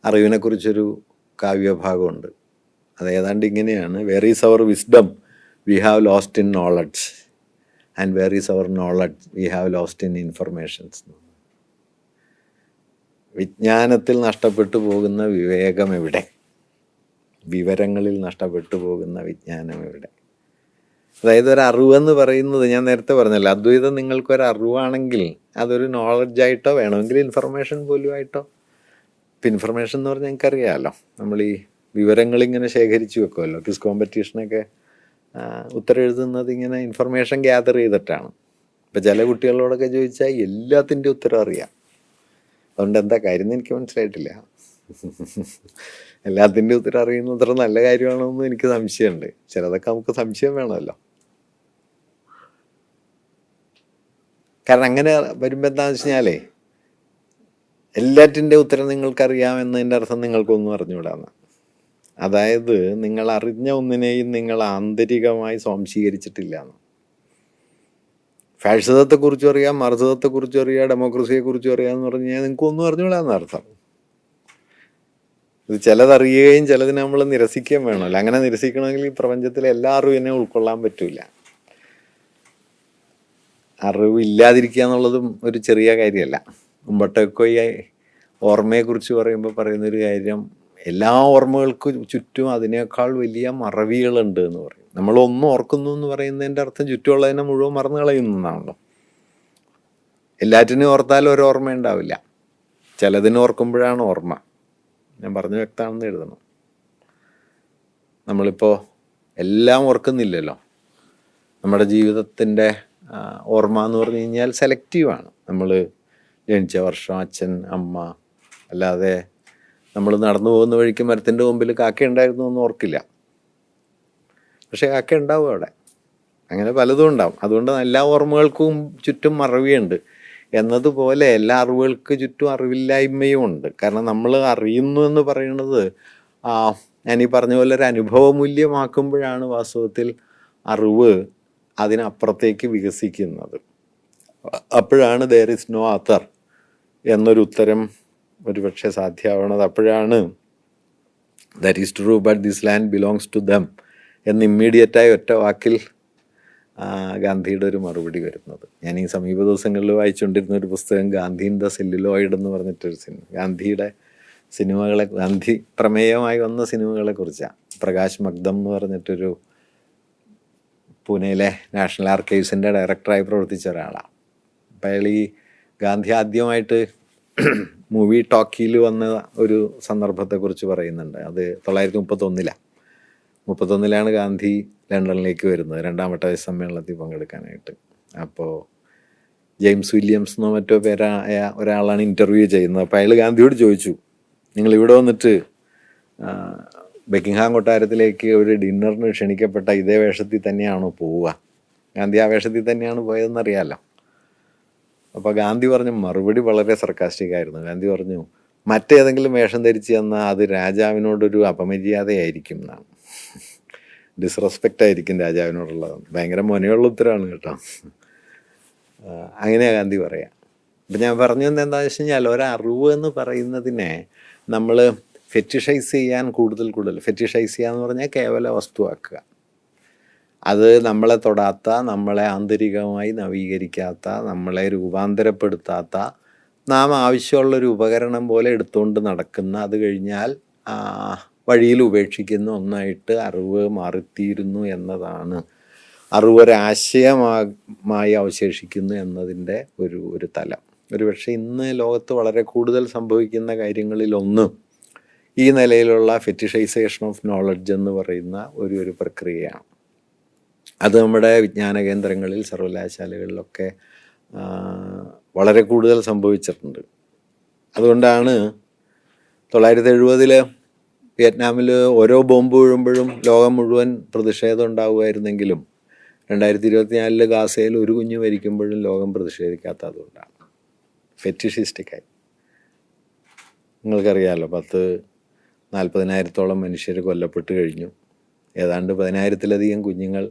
അറിവിനെക്കുറിച്ചൊരു കാവ്യഭാഗമുണ്ട്. അത് ഏതാണ്ട് ഇങ്ങനെയാണ്, where is our wisdom we have lost in knowledge and where is our knowledge we have lost in informations. വിജ്ഞാനത്തിൽ നഷ്ടപ്പെട്ടു പോകുന്ന വിവേകം എവിടെ? വിവരങ്ങളിൽ നഷ്ടപ്പെട്ടു പോകുന്ന വിജ്ഞാനം എവിടെ? അതായത് ഒരു അറിവെന്ന് പറയുന്നത്, ഞാൻ നേരത്തെ പറഞ്ഞല്ലോ, അദ്വൈതം നിങ്ങൾക്കൊരു അറിവാണെങ്കിൽ അതൊരു നോളജായിട്ടോ വേണമെങ്കിൽ ഇൻഫർമേഷൻ പോലും ആയിട്ടോ. ഇപ്പം ഇൻഫർമേഷൻ എന്ന് പറഞ്ഞാൽ നിങ്ങൾക്കറിയാമല്ലോ, നമ്മൾ ഈ വിവരങ്ങളിങ്ങനെ ശേഖരിച്ച് വെക്കുമല്ലോ. ക്വിസ് കോമ്പറ്റീഷനൊക്കെ ഉത്തരം എഴുതുന്നത് ഇങ്ങനെ ഇൻഫർമേഷൻ ഗ്യാദർ ചെയ്തിട്ടാണ്. ഇപ്പം ചില കുട്ടികളോടൊക്കെ ചോദിച്ചാൽ എല്ലാത്തിൻ്റെ ഉത്തരം അറിയാം. അതുകൊണ്ട് എന്താ കാര്യം എന്ന് എനിക്ക് മനസ്സിലായിട്ടില്ല. എല്ലാത്തിൻ്റെ ഉത്തരം അറിയുന്നത് അത്ര നല്ല കാര്യമാണോന്നും എനിക്ക് സംശയമുണ്ട്. ചിലതൊക്കെ നമുക്ക് സംശയം വേണമല്ലോ. കാരണം അങ്ങനെ വരുമ്പോൾ എന്താണെന്ന് വെച്ച് കഴിഞ്ഞാലേ, എല്ലാറ്റിൻ്റെ ഉത്തരം നിങ്ങൾക്കറിയാം എന്നതിൻ്റെ അർത്ഥം നിങ്ങൾക്കൊന്നും അറിഞ്ഞുകൂടാന്ന്. അതായത് നിങ്ങൾ അറിഞ്ഞ ഒന്നിനെയും നിങ്ങൾ ആന്തരികമായി സ്വാംശീകരിച്ചിട്ടില്ല എന്ന്. ഫാഷിസത്തെക്കുറിച്ചും അറിയാം, മർസിസത്തെക്കുറിച്ചും അറിയാം, ഡെമോക്രസിയെക്കുറിച്ചും അറിയാമെന്ന് പറഞ്ഞു കഴിഞ്ഞാൽ നിങ്ങൾക്കൊന്നും അറിഞ്ഞുകൂടാന്ന് അർത്ഥം. ഇത് ചിലതറിയുകയും ചിലതിനെ നമ്മൾ നിരസിക്കുകയും വേണമല്ലോ. അങ്ങനെ നിരസിക്കണമെങ്കിൽ ഈ പ്രപഞ്ചത്തിലെ എല്ലാ അറിവിനെ ഉൾക്കൊള്ളാൻ പറ്റില്ല. അറിവ് ഇല്ലാതിരിക്കുക എന്നുള്ളതും ഒരു ചെറിയ കാര്യമല്ല. മുമ്പട്ടൊക്കെ ഈ ഓർമ്മയെക്കുറിച്ച് പറയുമ്പോൾ പറയുന്നൊരു കാര്യം, എല്ലാ ഓർമ്മകൾക്കും ചുറ്റും അതിനേക്കാൾ വലിയ മറവികളുണ്ട് എന്ന് പറയും. നമ്മളൊന്നും ഓർക്കുന്നു എന്ന് പറയുന്നതിൻ്റെ അർത്ഥം ചുറ്റുമുള്ളതിനെ മുഴുവൻ മറന്നു കളയുന്നതാണല്ലോ. എല്ലാറ്റിനും ഓർത്താലും ഒരു ഓർമ്മ ഉണ്ടാവില്ല. ചിലതിനെ ഓർക്കുമ്പോഴാണ് ഓർമ്മ. ഞാൻ പറഞ്ഞു വ്യക്തമാണെന്ന് എഴുതണം. നമ്മളിപ്പോൾ എല്ലാം ഓർക്കുന്നില്ലല്ലോ. നമ്മുടെ ജീവിതത്തിൻ്റെ ഓർമ്മ എന്ന് പറഞ്ഞു കഴിഞ്ഞാൽ സെലക്റ്റീവാണ്. നമ്മൾ ജനിച്ച വർഷം, അച്ഛൻ, അമ്മ, അല്ലാതെ നമ്മൾ നടന്നു പോകുന്ന വഴിക്ക് മരത്തിൻ്റെ മുമ്പിൽ കാക്ക ഉണ്ടായിരുന്നു എന്ന് ഓർക്കില്ല. പക്ഷെ കാക്ക ഉണ്ടാവും അവിടെ. അങ്ങനെ പലതും ഉണ്ടാവും. അതുകൊണ്ട് എല്ലാ ഓർമ്മകൾക്കും ചുറ്റും മറവിയുണ്ട് എന്നതുപോലെ എല്ലാ അറിവുകൾക്ക് ചുറ്റും അറിവില്ലായ്മയും ഉണ്ട്. കാരണം നമ്മൾ അറിയുന്നു എന്ന് പറയുന്നത് ഞാനീ പറഞ്ഞ പോലെ ഒരു അനുഭവമൂല്യമാക്കുമ്പോഴാണ് വാസ്തവത്തിൽ അറിവ് അതിനപ്പുറത്തേക്ക് വികസിക്കുന്നത്. അപ്പോഴാണ് ദെയർ ഇസ് നോ അതർ എന്നൊരു ഉത്തരം ഒരു പക്ഷേ സാധ്യമാവണത്. അപ്പോഴാണ് that is true but this land belongs to them എന്ന് ഇമ്മീഡിയറ്റായി ഒറ്റ വാക്കിൽ ഗാന്ധിയുടെ ഒരു മറുപടി വരുന്നത്. ഞാൻ ഈ സമീപ ദിവസങ്ങളിൽ വായിച്ചുകൊണ്ടിരുന്ന ഒരു പുസ്തകം ഗാന്ധി ഇൻ ദ സെല്ലുലോയിഡ് എന്ന് പറഞ്ഞിട്ടൊരു സിനിമ, ഗാന്ധിയുടെ സിനിമകളെ, ഗാന്ധി പ്രമേയമായി വന്ന സിനിമകളെ കുറിച്ചാണ്. പ്രകാശ് മഗ്ദം എന്ന് പറഞ്ഞിട്ടൊരു പൂനെയിലെ നാഷണൽ ആർക്കൈവ്സിൻ്റെ ഡയറക്ടറായി പ്രവർത്തിച്ച ഒരാളാണ്. അപ്പം അയാൾ ഈ ഗാന്ധി ആദ്യമായിട്ട് മൂവി ടോക്കിയിൽ വന്ന ഒരു സന്ദർഭത്തെക്കുറിച്ച് പറയുന്നുണ്ട്. അത് 1931 ഗാന്ധി ലണ്ടനിലേക്ക് വരുന്നത്, രണ്ടാം വട്ട സമ്മേളനത്തിൽ പങ്കെടുക്കാനായിട്ട്. അപ്പോൾ ജെയിംസ് വില്യംസ് എന്നോ മറ്റോ പേരായ ഒരാളാണ് ഇൻ്റർവ്യൂ ചെയ്യുന്നത്. അപ്പോൾ അയാൾ ഗാന്ധിയോട് ചോദിച്ചു, നിങ്ങളിവിടെ വന്നിട്ട് ബക്കിംഗ്ഹാം കൊട്ടാരത്തിലേക്ക് ഒരു ഡിന്നറിന് ക്ഷണിക്കപ്പെട്ട ഇതേ വേഷത്തിൽ തന്നെയാണോ പോവുക? ഗാന്ധി ആ വേഷത്തിൽ തന്നെയാണ് പോയതെന്നറിയാമല്ലോ. അപ്പോൾ ഗാന്ധി പറഞ്ഞ മറുപടി വളരെ സർക്കാസ്റ്റിക് ആയിരുന്നു. ഗാന്ധി പറഞ്ഞു, മറ്റേതെങ്കിലും വേഷം ധരിച്ച് തന്നാൽ അത് രാജാവിനോടൊരു അപമര്യാദയായിരിക്കും എന്നാണ്. ഡിസ്റെസ്പെക്റ്റ് ആയിരിക്കും രാജാവിനോടുള്ളത്. ഭയങ്കര മുനയുള്ള ഉത്തരമാണ് കേട്ടോ. അങ്ങനെയാണ് ഗാന്ധി പറയാം. അപ്പം ഞാൻ പറഞ്ഞു എന്താണെന്ന് വെച്ച് കഴിഞ്ഞാൽ, ഒരറിവ് എന്ന് പറയുന്നതിനെ നമ്മൾ ഫെറ്റിഷൈസ് ചെയ്യാൻ കൂടുതൽ ഫെറ്റിഷൈസ് ചെയ്യുക എന്ന് പറഞ്ഞാൽ കേവല വസ്തുവാക്കുക. അത് നമ്മളെ തൊടാത്ത, നമ്മളെ ആന്തരികമായി നവീകരിക്കാത്ത, നമ്മളെ രൂപാന്തരപ്പെടുത്താത്ത, നാം ആവശ്യമുള്ളൊരു ഉപകരണം പോലെ എടുത്തുകൊണ്ട് നടക്കുന്ന, അത് കഴിഞ്ഞാൽ വഴിയിൽ ഉപേക്ഷിക്കുന്ന ഒന്നായിട്ട് അറിവ് മാറിത്തീരുന്നു എന്നതാണ്. അറിവ് ഒരാശയമായി അവശേഷിക്കുന്നു എന്നതിൻ്റെ ഒരു തലം. ഒരുപക്ഷെ ഇന്ന് ലോകത്ത് വളരെ കൂടുതൽ സംഭവിക്കുന്ന കാര്യങ്ങളിലൊന്ന് ഈ നിലയിലുള്ള ഫെറ്റിഷൈസേഷൻ ഓഫ് നോളജ് എന്ന് പറയുന്ന ഒരു പ്രക്രിയയാണ്. അത് നമ്മുടെ വിജ്ഞാന കേന്ദ്രങ്ങളിൽ, സർവകലാശാലകളിലൊക്കെ വളരെ കൂടുതൽ സംഭവിച്ചിട്ടുണ്ട്. അതുകൊണ്ടാണ് 1970 വിയറ്റ്നാമിൽ ഓരോ ബോംബ് വീഴുമ്പോഴും ലോകം മുഴുവൻ പ്രതിഷേധം ഉണ്ടാവുമായിരുന്നെങ്കിലും 2024 ഗാസയിൽ ഒരു കുഞ്ഞ് മരിക്കുമ്പോഴും ലോകം പ്രതിഷേധിക്കാത്തതുകൊണ്ടാണ്. ഫെറ്റിഷിസ്റ്റിക്കായി. നിങ്ങൾക്കറിയാമല്ലോ, 40,000-40,000 മനുഷ്യർ കൊല്ലപ്പെട്ട് കഴിഞ്ഞു. ഏതാണ്ട് 10,000-ലധികം കുഞ്ഞുങ്ങൾ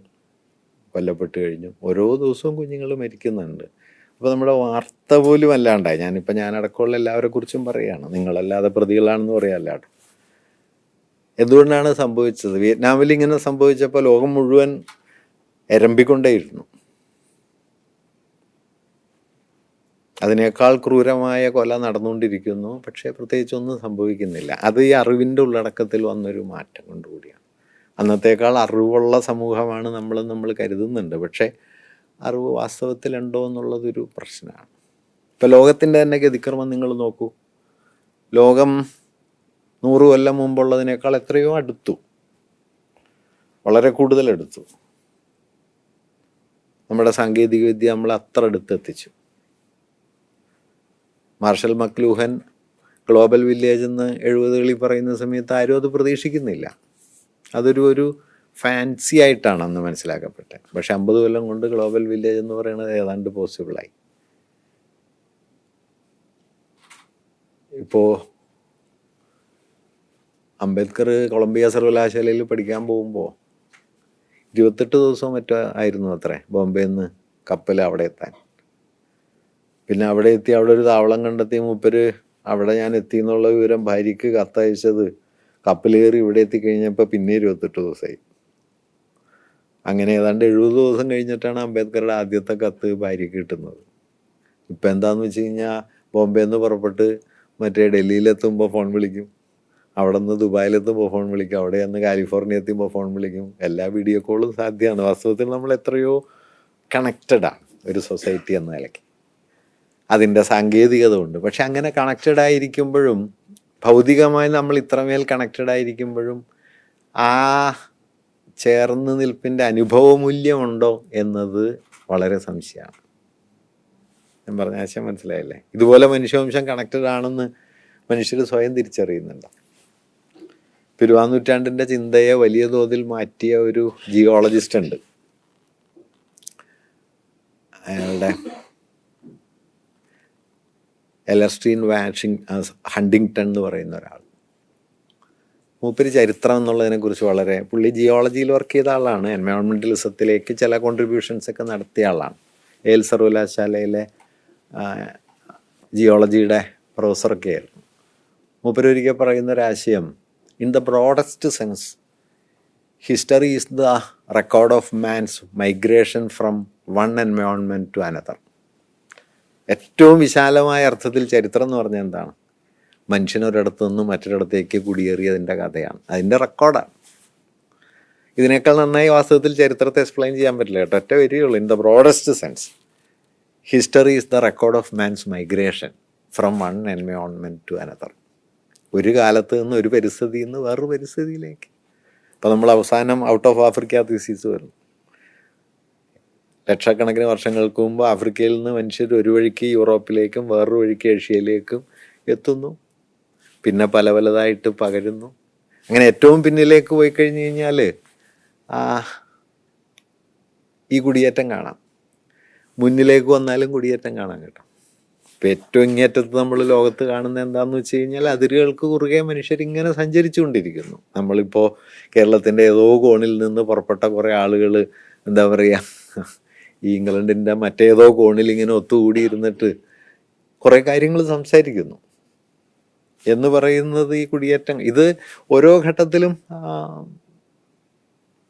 കൊല്ലപ്പെട്ട് കഴിഞ്ഞു. ഓരോ ദിവസവും കുഞ്ഞുങ്ങൾ മരിക്കുന്നുണ്ട്. അപ്പോൾ നമ്മുടെ വാർത്ത പോലും അല്ലാണ്ടായി. ഞാനടക്കമുള്ള എല്ലാവരെ കുറിച്ചും പറയുകയാണ്. നിങ്ങളല്ലാതെ പ്രതികളാണെന്ന് പറയാമല്ല. എന്തുകൊണ്ടാണ് സംഭവിച്ചത്? വിയറ്റ്നാമിൽ ഇങ്ങനെ സംഭവിച്ചപ്പോൾ ലോകം മുഴുവൻ എരമ്പിക്കൊണ്ടേയിരുന്നു. അതിനേക്കാൾ ക്രൂരമായ കൊല നടന്നുകൊണ്ടിരിക്കുന്നു. പക്ഷേ പ്രത്യേകിച്ചൊന്നും സംഭവിക്കുന്നില്ല. അത് ഈ അറിവിൻ്റെ ഉള്ളടക്കത്തിൽ വന്നൊരു മാറ്റം കൊണ്ടുകൂടിയാണ്. അന്നത്തേക്കാൾ അറിവുള്ള സമൂഹമാണ് നമ്മൾ കരുതുന്നുണ്ട്. പക്ഷേ അറിവ് വാസ്തവത്തിലുണ്ടോ എന്നുള്ളതൊരു പ്രശ്നമാണ്. ഇപ്പോൾ ലോകത്തിൻ്റെ തന്നെ ഗതിക്രമം നിങ്ങൾ നോക്കൂ. ലോകം 100 കൊല്ലം മുമ്പുള്ളതിനേക്കാൾ എത്രയോ അടുത്തു, വളരെ കൂടുതൽ അടുത്തു. നമ്മുടെ സാങ്കേതികവിദ്യ നമ്മളെ അത്ര അടുത്തെത്തിച്ചു. മാർഷൽ മക്ലൂഹൻ ഗ്ലോബൽ വില്ലേജ് എന്ന് 70കളിൽ പറയുന്ന സമയത്ത് ആരും അത് പ്രതീക്ഷിക്കുന്നില്ല. അതൊരു ഫാൻസി ആയിട്ടാണ് അന്ന് മനസ്സിലാക്കപ്പെട്ടത്. പക്ഷെ 50 കൊല്ലം കൊണ്ട് ഗ്ലോബൽ വില്ലേജ് എന്ന് പറയുന്നത് ഏതാണ്ട് പോസിബിളായി. ഇപ്പോൾ അംബേദ്കർ കൊളംബിയ സർവകലാശാലയിൽ പഠിക്കാൻ പോകുമ്പോൾ 28 ദിവസവും മറ്റോ ആയിരുന്നു അത്രേ ബോംബെയിൽ നിന്ന് കപ്പൽ അവിടെ എത്താൻ. പിന്നെ അവിടെ എത്തി അവിടെ ഒരു താവളം കണ്ടെത്തി മൂപ്പര് അവിടെ ഞാൻ എത്തി എന്നുള്ള വിവരം ഭാര്യയ്ക്ക് കത്തയച്ചത് കപ്പൽ കയറി ഇവിടെ എത്തിക്കഴിഞ്ഞപ്പോൾ പിന്നെ 28 ദിവസമായി. അങ്ങനെ ഏതാണ്ട് 70 ദിവസം കഴിഞ്ഞിട്ടാണ് അംബേദ്കറുടെ ആദ്യത്തെ കത്ത് ഭാര്യയ്ക്ക് കിട്ടുന്നത്. ഇപ്പം എന്താന്ന് വെച്ച് കഴിഞ്ഞാൽ ബോംബെയിൽ നിന്ന് പുറപ്പെട്ട് മറ്റേ ഡൽഹിയിലെത്തുമ്പോൾ ഫോൺ വിളിക്കും, അവിടെ നിന്ന് ദുബായിലെത്തുമ്പോൾ ഫോൺ വിളിക്കും, അവിടെ നിന്ന് കാലിഫോർണിയ എത്തുമ്പോൾ ഫോൺ വിളിക്കും. എല്ലാ വീഡിയോ കോളും സാധ്യമാണ്. വാസ്തവത്തിൽ നമ്മൾ എത്രയോ കണക്റ്റഡാണ് ഒരു സൊസൈറ്റി എന്ന നിലയ്ക്ക്. അതിൻ്റെ സാങ്കേതികത ഉണ്ട്. പക്ഷെ അങ്ങനെ കണക്റ്റഡ് ആയിരിക്കുമ്പോഴും, ഭൗതികമായി നമ്മൾ ഇത്രമേൽ കണക്റ്റഡ് ആയിരിക്കുമ്പോഴും ആ ചേർന്ന് നിൽപ്പിൻ്റെ അനുഭവമൂല്യമുണ്ടോ എന്നത് വളരെ സംശയമാണ്. ഞാൻ പറഞ്ഞ ആശയം മനസ്സിലായില്ലേ? ഇതുപോലെ മനുഷ്യവംശം കണക്റ്റഡ് ആണെന്ന് മനുഷ്യർ സ്വയം തിരിച്ചറിയുന്നുണ്ട്. 20-ാം നൂറ്റാണ്ടിൻ്റെ ചിന്തയെ വലിയ തോതിൽ മാറ്റിയ ഒരു ജിയോളജിസ്റ്റ് ഉണ്ട്. അയാളുടെ എലർസ്റ്റീൻ ഹണ്ടിങ്ടൺ എന്ന് പറയുന്ന ഒരാൾ. മൂപ്പര് ചരിത്രം എന്നുള്ളതിനെക്കുറിച്ച് പുള്ളി ജിയോളജിയിൽ വർക്ക് ചെയ്ത ആളാണ്. എൻവയോൺമെൻറ്റലിസത്തിലേക്ക് ചില കോൺട്രിബ്യൂഷൻസ് ഒക്കെ നടത്തിയ ആളാണ്. ഏൽ സർവകലാശാലയിലെ ജിയോളജിയുടെ പ്രൊഫസറൊക്കെ ആയിരുന്നു. മൂപ്പര് ഒരിക്കൽ പറയുന്നൊരാശയം, in the broadest sense history is the record of man's migration from one environment to another. ഏറ്റവും വിശാലമായ അർത്ഥത്തിൽ ചരിത്രം എന്ന് പറഞ്ഞാൽ എന്താണ്? മനുഷ്യനൊരിടത്തു നിന്ന് മറ്റൊരിടത്തേക്ക് കുടിയേറിയതിൻ്റെ കഥയാണ്, അതിൻ്റെ റെക്കോർഡാണ്. ഇതിനേക്കാൾ നന്നായി വാസ്തവത്തിൽ ചരിത്രത്തെ എക്സ്പ്ലെയിൻ ചെയ്യാൻ പറ്റില്ല കേട്ടോ. ഒറ്റ വരികയുള്ളൂ, in the broadest sense history is the record of man's migration from one environment to another. ഒരു കാലത്ത് നിന്ന് ഒരു പരിസ്ഥിതിയിൽ നിന്ന് വേറൊരു പരിസ്ഥിതിയിലേക്ക്. അപ്പോൾ നമ്മൾ അവസാനം ഔട്ട് ഓഫ് ആഫ്രിക്ക തീസിസ് വരുന്നു. ലക്ഷക്കണക്കിന് വർഷങ്ങൾക്ക് മുമ്പ് ആഫ്രിക്കയിൽ നിന്ന് മനുഷ്യർ ഒരു വഴിക്ക് യൂറോപ്പിലേക്കും വേറൊരു വഴിക്ക് ഏഷ്യയിലേക്കും എത്തുന്നു. പിന്നെ പലതായിട്ട് പകരുന്നു. അങ്ങനെ ഏറ്റവും പിന്നിലേക്ക് പോയി കഴിഞ്ഞ് കഴിഞ്ഞാൽ ഈ കുടിയേറ്റം കാണാം. മുന്നിലേക്ക് വന്നാലും കുടിയേറ്റം കാണാം കേട്ടോ. ഇപ്പം ഏറ്റവും ഇങ്ങേറ്റത്ത് നമ്മൾ ലോകത്ത് കാണുന്നത് എന്താണെന്ന് വെച്ച് കഴിഞ്ഞാൽ അതിരുകൾക്ക് കുറുകെ മനുഷ്യരിങ്ങനെ സഞ്ചരിച്ചു കൊണ്ടിരിക്കുന്നു. നമ്മളിപ്പോൾ കേരളത്തിൻ്റെ ഏതോ കോണിൽ നിന്ന് പുറപ്പെട്ട കുറേ ആളുകൾ എന്താ പറയുക, ഈ ഇംഗ്ലണ്ടിൻ്റെ മറ്റേതോ കോണിൽ ഇങ്ങനെ ഒത്തുകൂടി ഇരുന്നിട്ട് കുറേ കാര്യങ്ങൾ സംസാരിക്കുന്നു എന്ന് പറയുന്നത് ഈ കുടിയേറ്റം. ഇത് ഓരോ ഘട്ടത്തിലും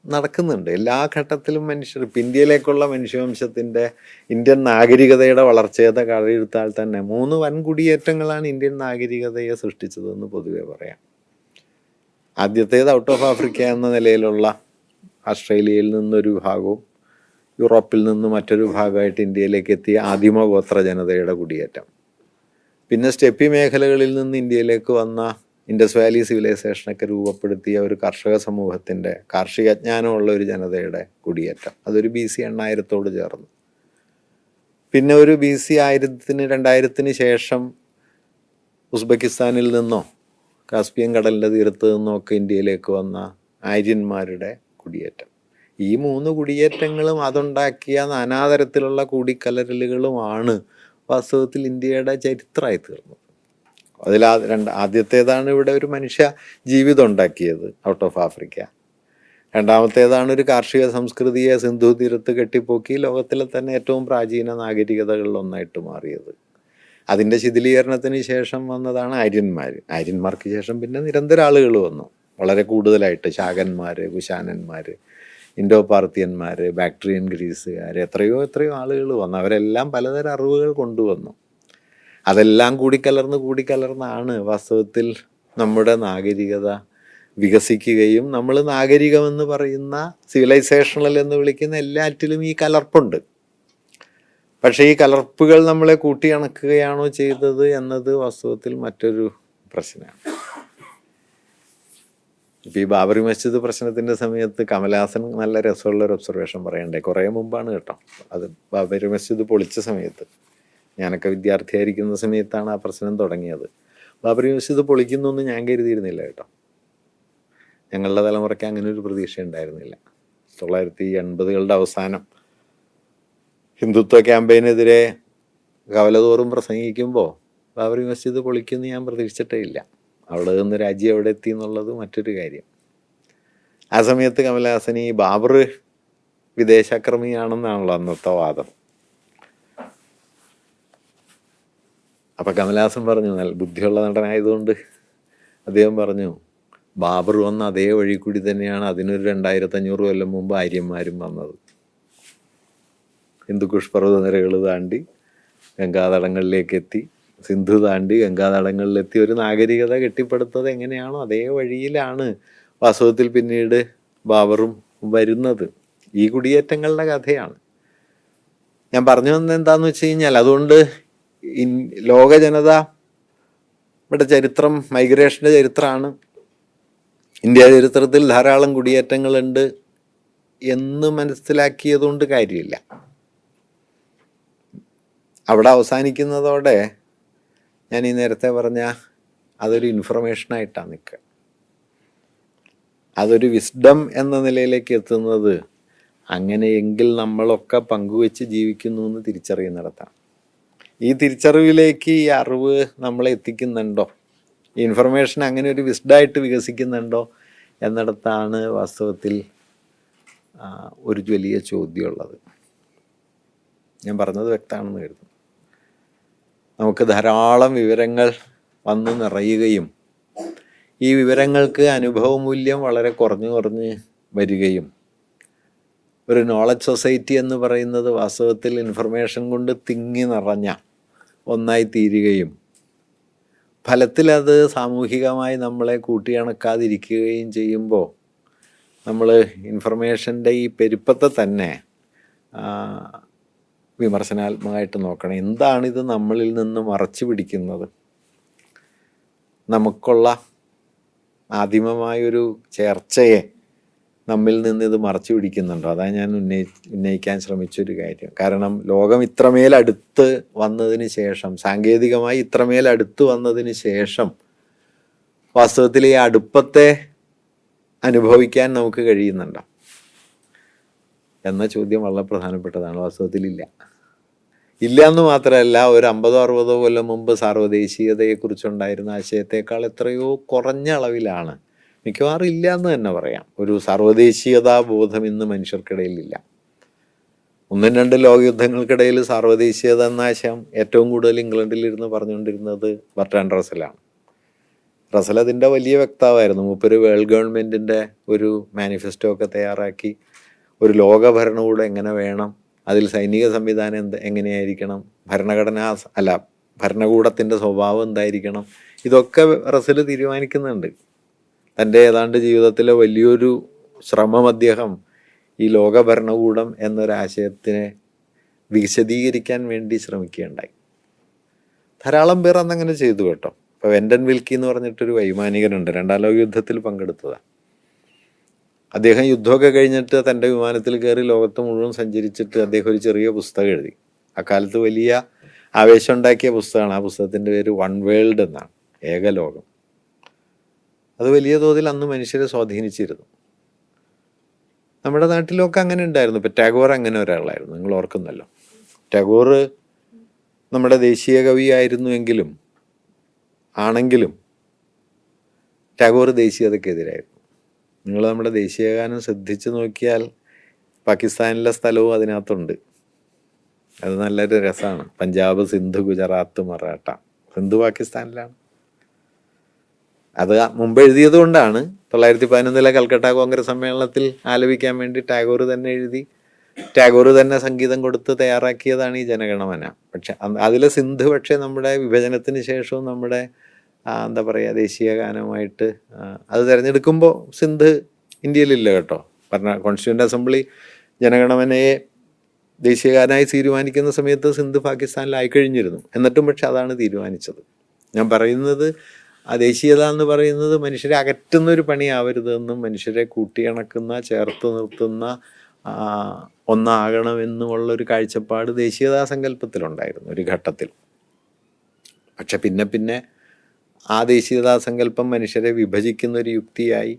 നടക്കുന്നുണ്ട്. എല്ലാ ഘട്ടത്തിലും മനുഷ്യർ ഇപ്പം ഇന്ത്യയിലേക്കുള്ള മനുഷ്യവംശത്തിൻ്റെ ഇന്ത്യൻ നാഗരികതയുടെ വളർച്ചയുടെ കഥയെടുത്താൽ തന്നെ 3 വൻ കുടിയേറ്റങ്ങളാണ് ഇന്ത്യൻ നാഗരികതയെ സൃഷ്ടിച്ചതെന്ന് പൊതുവെ പറയാം. ആദ്യത്തേത് ഔട്ട് ഓഫ് ആഫ്രിക്ക എന്ന നിലയിലുള്ള ഓസ്ട്രേലിയയിൽ നിന്നൊരു ഭാഗവും യൂറോപ്പിൽ നിന്ന് മറ്റൊരു ഭാഗമായിട്ട് ഇന്ത്യയിലേക്ക് എത്തിയ ആദിമഗോത്ര ജനതയുടെ കുടിയേറ്റം. പിന്നെ സ്റ്റെപ്പി മേഖലകളിൽ നിന്ന് ഇന്ത്യയിലേക്ക് വന്ന ഇൻഡസ് വാലി സിവിലൈസേഷനൊക്കെ രൂപപ്പെടുത്തിയ ഒരു കർഷക സമൂഹത്തിൻ്റെ കാർഷിക ജ്ഞാനമുള്ള ഒരു ജനതയുടെ കുടിയേറ്റം. അതൊരു BC 800 ചേർന്നു. പിന്നെ ഒരു BC 2000 ശേഷം ഉസ്ബെക്കിസ്ഥാനിൽ നിന്നോ കാസ്പിയൻ കടലിൻ്റെ തീരത്ത് നിന്നോ ഒക്കെ ഇന്ത്യയിലേക്ക് വന്ന ആര്യന്മാരുടെ കുടിയേറ്റം. ഈ 3 കുടിയേറ്റങ്ങളും അതുണ്ടാക്കിയ നാനാതരത്തിലുള്ള കൂടിക്കലരലുകളുമാണ് വാസ്തവത്തിൽ ഇന്ത്യയുടെ ചരിത്രമായി തീർന്നത്. അതിൽ ആദ്യത്തേതാണ് ഇവിടെ ഒരു മനുഷ്യ ജീവിതം ഉണ്ടാക്കിയത് ഔട്ട് ഓഫ് ആഫ്രിക്ക. രണ്ടാമത്തേതാണ് ഒരു കാർഷിക സംസ്കൃതിയെ സിന്ധു തീരത്ത് കെട്ടിപ്പൊക്കി ലോകത്തിലെ തന്നെ ഏറ്റവും പ്രാചീന നാഗരികതകളിൽ ഒന്നായിട്ട് മാറിയത്. അതിൻ്റെ ശിഥിലീകരണത്തിന് ശേഷം വന്നതാണ് ആര്യന്മാർക്ക് ശേഷം പിന്നെ നിരന്തരം ആളുകൾ വന്നു, വളരെ കൂടുതലായിട്ട്. ശാകന്മാർ, കുശാനന്മാർ, ഇൻഡോ പാർത്തിയന്മാർ, ബാക്ട്രിയൻ ഗ്രീസുകാർ, എത്രയോ ആളുകൾ വന്നു. അവരെല്ലാം പലതരം അറിവുകൾ കൊണ്ടുവന്നു. അതെല്ലാം കൂടിക്കലർന്നാണ് വാസ്തവത്തിൽ നമ്മുടെ നാഗരികത വികസിക്കുകയും നമ്മൾ നാഗരികമെന്ന് പറയുന്ന സിവിലൈസേഷണൽ എന്ന് വിളിക്കുന്ന എല്ലാറ്റിലും ഈ കലർപ്പുണ്ട്. പക്ഷേ ഈ കലർപ്പുകൾ നമ്മളെ കൂട്ടിയിണക്കുകയാണോ ചെയ്തത് എന്നത് വാസ്തവത്തിൽ മറ്റൊരു പ്രശ്നമാണ്. ഇപ്പം ഈ ബാബറി മസ്ജിദ് പ്രശ്നത്തിൻ്റെ സമയത്ത് കമലഹാസൻ നല്ല രസമുള്ളൊരു ഒബ്സർവേഷൻ പറയണ്ടേ, കുറേ മുമ്പാണ് കേട്ടോ. അത് ബാബറി മസ്ജിദ് പൊളിച്ച സമയത്ത്, ഞാനൊക്കെ വിദ്യാർത്ഥിയായിരിക്കുന്ന സമയത്താണ് ആ പ്രശ്നം തുടങ്ങിയത്. ബാബറി മസ്ജിദ് പൊളിക്കുന്നു എന്ന് ഞാൻ കരുതിയിരുന്നില്ല കേട്ടോ. ഞങ്ങളുടെ തലമുറയ്ക്ക് അങ്ങനെ ഒരു പ്രതീക്ഷ ഉണ്ടായിരുന്നില്ല. 1980കളുടെ അവസാനം ഹിന്ദുത്വ ക്യാമ്പയിനെതിരെ കവലതോറും പ്രസംഗിക്കുമ്പോൾ ബാബറി മസ്ജിദ് പൊളിക്കുമെന്ന് ഞാൻ പ്രതീക്ഷിച്ചിട്ടേ ഇല്ല. അവിടെ നിന്ന് രാജ്യം എവിടെ എത്തി എന്നുള്ളത് മറ്റൊരു കാര്യം. ആ സമയത്ത് കമലഹാസൻ ഈ ബാബർ വിദേശാക്രമിയാണെന്നാണല്ലോ അന്നത്തെ വാദം. അപ്പം കമലഹാസൻ പറഞ്ഞു, നല്ല ബുദ്ധിയുള്ള നടനായതുകൊണ്ട് അദ്ദേഹം പറഞ്ഞു, ബാബർ വന്ന അതേ വഴി കൂടി തന്നെയാണ് അതിനൊരു 2500 കൊല്ലം മുമ്പ് ആര്യന്മാരും വന്നത്. ഹിന്ദുക്കുഷ് പർവ്വതനിരകൾ താണ്ടി ഗംഗാതടങ്ങളിലേക്ക് എത്തി, സിന്ധു താണ്ടി ഗംഗാതടങ്ങളിലെത്തി ഒരു നാഗരികത കെട്ടിപ്പടുത്തത് എങ്ങനെയാണോ അതേ വഴിയിലാണ് വാസ്തവത്തിൽ പിന്നീട് ബാബറും വരുന്നത്. ഈ കുടിയേറ്റങ്ങളുടെ കഥയാണ് ഞാൻ പറഞ്ഞു വന്നത്. എന്താണെന്ന് വെച്ച് കഴിഞ്ഞാൽ, അതുകൊണ്ട് ലോക ജനത ഇവിടെ ചരിത്രം മൈഗ്രേഷൻ്റെ ചരിത്രമാണ്. ഇന്ത്യ ചരിത്രത്തിൽ ധാരാളം കുടിയേറ്റങ്ങളുണ്ട് എന്ന് മനസ്സിലാക്കിയതുകൊണ്ട് കാര്യമില്ല. അവിടെ അവസാനിക്കുന്നതോടെ ഞാൻ ഈ നേരത്തെ പറഞ്ഞ അതൊരു ഇൻഫർമേഷനായിട്ടാണ് നിൽക്കുക. അതൊരു വിസ്ഡം എന്ന നിലയിലേക്ക് എത്തുന്നത് അങ്ങനെയെങ്കിൽ നമ്മളൊക്കെ പങ്കുവെച്ച് ജീവിക്കുന്നു എന്ന് തിരിച്ചറിയുന്നിടത്താണ്. ഈ തിരിച്ചറിവിലേക്ക് ഈ അറിവ് നമ്മളെ എത്തിക്കുന്നുണ്ടോ, ഈ ഇൻഫർമേഷൻ അങ്ങനെ ഒരു വിസ്ഡായിട്ട് വികസിക്കുന്നുണ്ടോ എന്നിടത്താണ് വാസ്തവത്തിൽ ഒരു വലിയ ചോദ്യമുള്ളത്. ഞാൻ പറഞ്ഞത് വ്യക്തമാണെന്ന് കരുതുന്നു. നമുക്ക് ധാരാളം വിവരങ്ങൾ വന്ന് നിറയുകയും ഈ വിവരങ്ങൾക്ക് അനുഭവമൂല്യം വളരെ കുറഞ്ഞ് വരികയും ഒരു നോളജ് സൊസൈറ്റി എന്ന് പറയുന്നത് വാസ്തവത്തിൽ ഇൻഫർമേഷൻ കൊണ്ട് തിങ്ങി നിറഞ്ഞ ഒന്നായി തീരുകയും ഫലത്തിൽ അത് സാമൂഹികമായി നമ്മളെ കൂട്ടിയിണക്കാതിരിക്കുകയും ചെയ്യുമ്പോൾ നമ്മൾ ഇൻഫർമേഷൻ്റെ ഈ പെരുപ്പത്തെ തന്നെ വിമർശനാത്മകമായിട്ട് നോക്കണം. എന്താണിത് നമ്മളിൽ നിന്ന് മറച്ചു പിടിക്കുന്നത്? നമുക്കുള്ള ആദിമമായൊരു ചേർച്ചയെ നമ്മിൽ നിന്ന് ഇത് മറച്ചു പിടിക്കുന്നുണ്ടോ? അതാണ് ഞാൻ ഉന്നയിക്കാൻ ശ്രമിച്ചൊരു കാര്യം. കാരണം ലോകം ഇത്രമേൽ അടുത്ത് വന്നതിന് ശേഷം, സാങ്കേതികമായി ഇത്രമേൽ അടുത്ത് വന്നതിന് ശേഷം വാസ്തവത്തിൽ ഈ അടുപ്പത്തെ അനുഭവിക്കാൻ നമുക്ക് കഴിയുന്നുണ്ടോ എന്ന ചോദ്യം വളരെ പ്രധാനപ്പെട്ടതാണ്. വാസ്തവത്തിൽ ഇല്ല എന്ന് മാത്രമല്ല, ഒരു 50-60 കൊല്ലം മുമ്പ് സാർവദേശീയതയെക്കുറിച്ചുണ്ടായിരുന്ന ആശയത്തേക്കാൾ എത്രയോ കുറഞ്ഞ അളവിലാണ്, മിക്കവാറും ഇല്ല എന്ന് തന്നെ പറയാം, ഒരു സാർവദേശീയതാ ബോധം ഇന്ന് മനുഷ്യർക്കിടയിൽ ഇല്ല. 1-2 ലോകയുദ്ധങ്ങൾക്കിടയിൽ സാർവദേശീയത എന്ന ആശയം ഏറ്റവും കൂടുതൽ ഇംഗ്ലണ്ടിലിരുന്ന് പറഞ്ഞുകൊണ്ടിരുന്നത് ബർട്രാൻഡ് റസലാണ്. റസൽ അതിൻ്റെ വലിയ വക്താവായിരുന്നു. മൂപ്പര് വേൾഡ് ഗവൺമെൻറ്റിൻ്റെ ഒരു മാനിഫെസ്റ്റോ ഒക്കെ തയ്യാറാക്കി, ഒരു ലോക ഭരണകൂടം എങ്ങനെ വേണം, അതിൽ സൈനിക സംവിധാനം എങ്ങനെയായിരിക്കണം, ഭരണകൂടത്തിൻ്റെ സ്വഭാവം എന്തായിരിക്കണം, ഇതൊക്കെ റസൽ തീരുമാനിക്കുന്നുണ്ട്. തൻ്റെ ഏതാണ്ട് ജീവിതത്തിലെ വലിയൊരു ശ്രമം അദ്ദേഹം ഈ ലോക ഭരണകൂടം എന്നൊരാശയത്തിനെ വിശദീകരിക്കാൻ വേണ്ടി ശ്രമിക്കുകയുണ്ടായി. ധാരാളം പേർ അന്നങ്ങനെ ചെയ്തു കേട്ടോ. ഇപ്പോൾ വെൻഡൻ വിൽക്കി എന്ന് പറഞ്ഞിട്ടൊരു വൈമാനികനുണ്ട്, 2ാം ലോക യുദ്ധത്തിൽ പങ്കെടുത്തതാണ്. അദ്ദേഹം യുദ്ധമൊക്കെ കഴിഞ്ഞിട്ട് തൻ്റെ വിമാനത്തിൽ കയറി ലോകത്ത് മുഴുവൻ സഞ്ചരിച്ചിട്ട് അദ്ദേഹം ഒരു ചെറിയ പുസ്തകം എഴുതി. അക്കാലത്ത് വലിയ ആവേശം ഉണ്ടാക്കിയ പുസ്തകമാണ്. ആ പുസ്തകത്തിൻ്റെ പേര് വൺ വേൾഡ് എന്നാണ്, ഏകലോകം. അത് വലിയ തോതിൽ അന്ന് മനുഷ്യരെ സ്വാധീനിച്ചിരുന്നു. നമ്മുടെ നാട്ടിലൊക്കെ അങ്ങനെ ഉണ്ടായിരുന്നു. ഇപ്പം ടാഗോർ അങ്ങനെ ഒരാളായിരുന്നു, നിങ്ങൾ ഓർക്കുന്നല്ലോ. ടാഗോർ നമ്മുടെ ദേശീയ കവിയായിരുന്നുവെങ്കിലും ആണെങ്കിലും ടാഗോർ ദേശീയതയ്ക്കെതിരായിരുന്നു. നിങ്ങൾ നമ്മുടെ ദേശീയഗാനം ശ്രദ്ധിച്ചു നോക്കിയാൽ പാകിസ്ഥാനിലെ സ്ഥലവും അതിനകത്തുണ്ട്. അത് നല്ലൊരു രസമാണ്. പഞ്ചാബ്, സിന്ധു, ഗുജറാത്ത്, മറാഠ. സിന്ധു പാകിസ്ഥാനിലാണ്. അത് മുമ്പ് എഴുതിയത് കൊണ്ടാണ് 1911 കൽക്കട്ട കോൺഗ്രസ് സമ്മേളനത്തിൽ ആലപിക്കാൻ വേണ്ടി ടാഗോർ തന്നെ എഴുതി ടാഗോർ തന്നെ സംഗീതം കൊടുത്ത് തയ്യാറാക്കിയതാണ് ഈ ജനഗണമന. പക്ഷെ അതിലെ സിന്ധു പക്ഷേ നമ്മുടെ വിഭജനത്തിന് ശേഷവും നമ്മുടെ എന്താ പറയുക ദേശീയ ഗാനമായിട്ട് അത് തിരഞ്ഞെടുക്കുമ്പോൾ സിന്ധ് ഇന്ത്യയിലില്ല കേട്ടോ. കോൺസ്റ്റിറ്റ്യൂൻ്റ് അസംബ്ലി ജനഗണമനയെ ദേശീയഗാനമായി തീരുമാനിക്കുന്ന സമയത്ത് സിന്ധ് പാകിസ്ഥാനിലായി കഴിഞ്ഞിരുന്നു. എന്നിട്ടും പക്ഷെ അതാണ് തീരുമാനിച്ചത്. ഞാൻ പറയുന്നത് ആ ദേശീയത എന്ന് പറയുന്നത് മനുഷ്യരെ അകറ്റുന്ന ഒരു പണിയാവരുതെന്നും മനുഷ്യരെ കൂട്ടിയിണക്കുന്ന ചേർത്ത് നിർത്തുന്ന ഒന്നാകണമെന്നുമുള്ളൊരു കാഴ്ചപ്പാട് ദേശീയതാ സങ്കല്പത്തിലുണ്ടായിരുന്നു ഒരു ഘട്ടത്തിൽ. പക്ഷെ പിന്നെ പിന്നെ ആ ദേശീയതാ സങ്കല്പം മനുഷ്യരെ വിഭജിക്കുന്ന ഒരു യുക്തിയായി.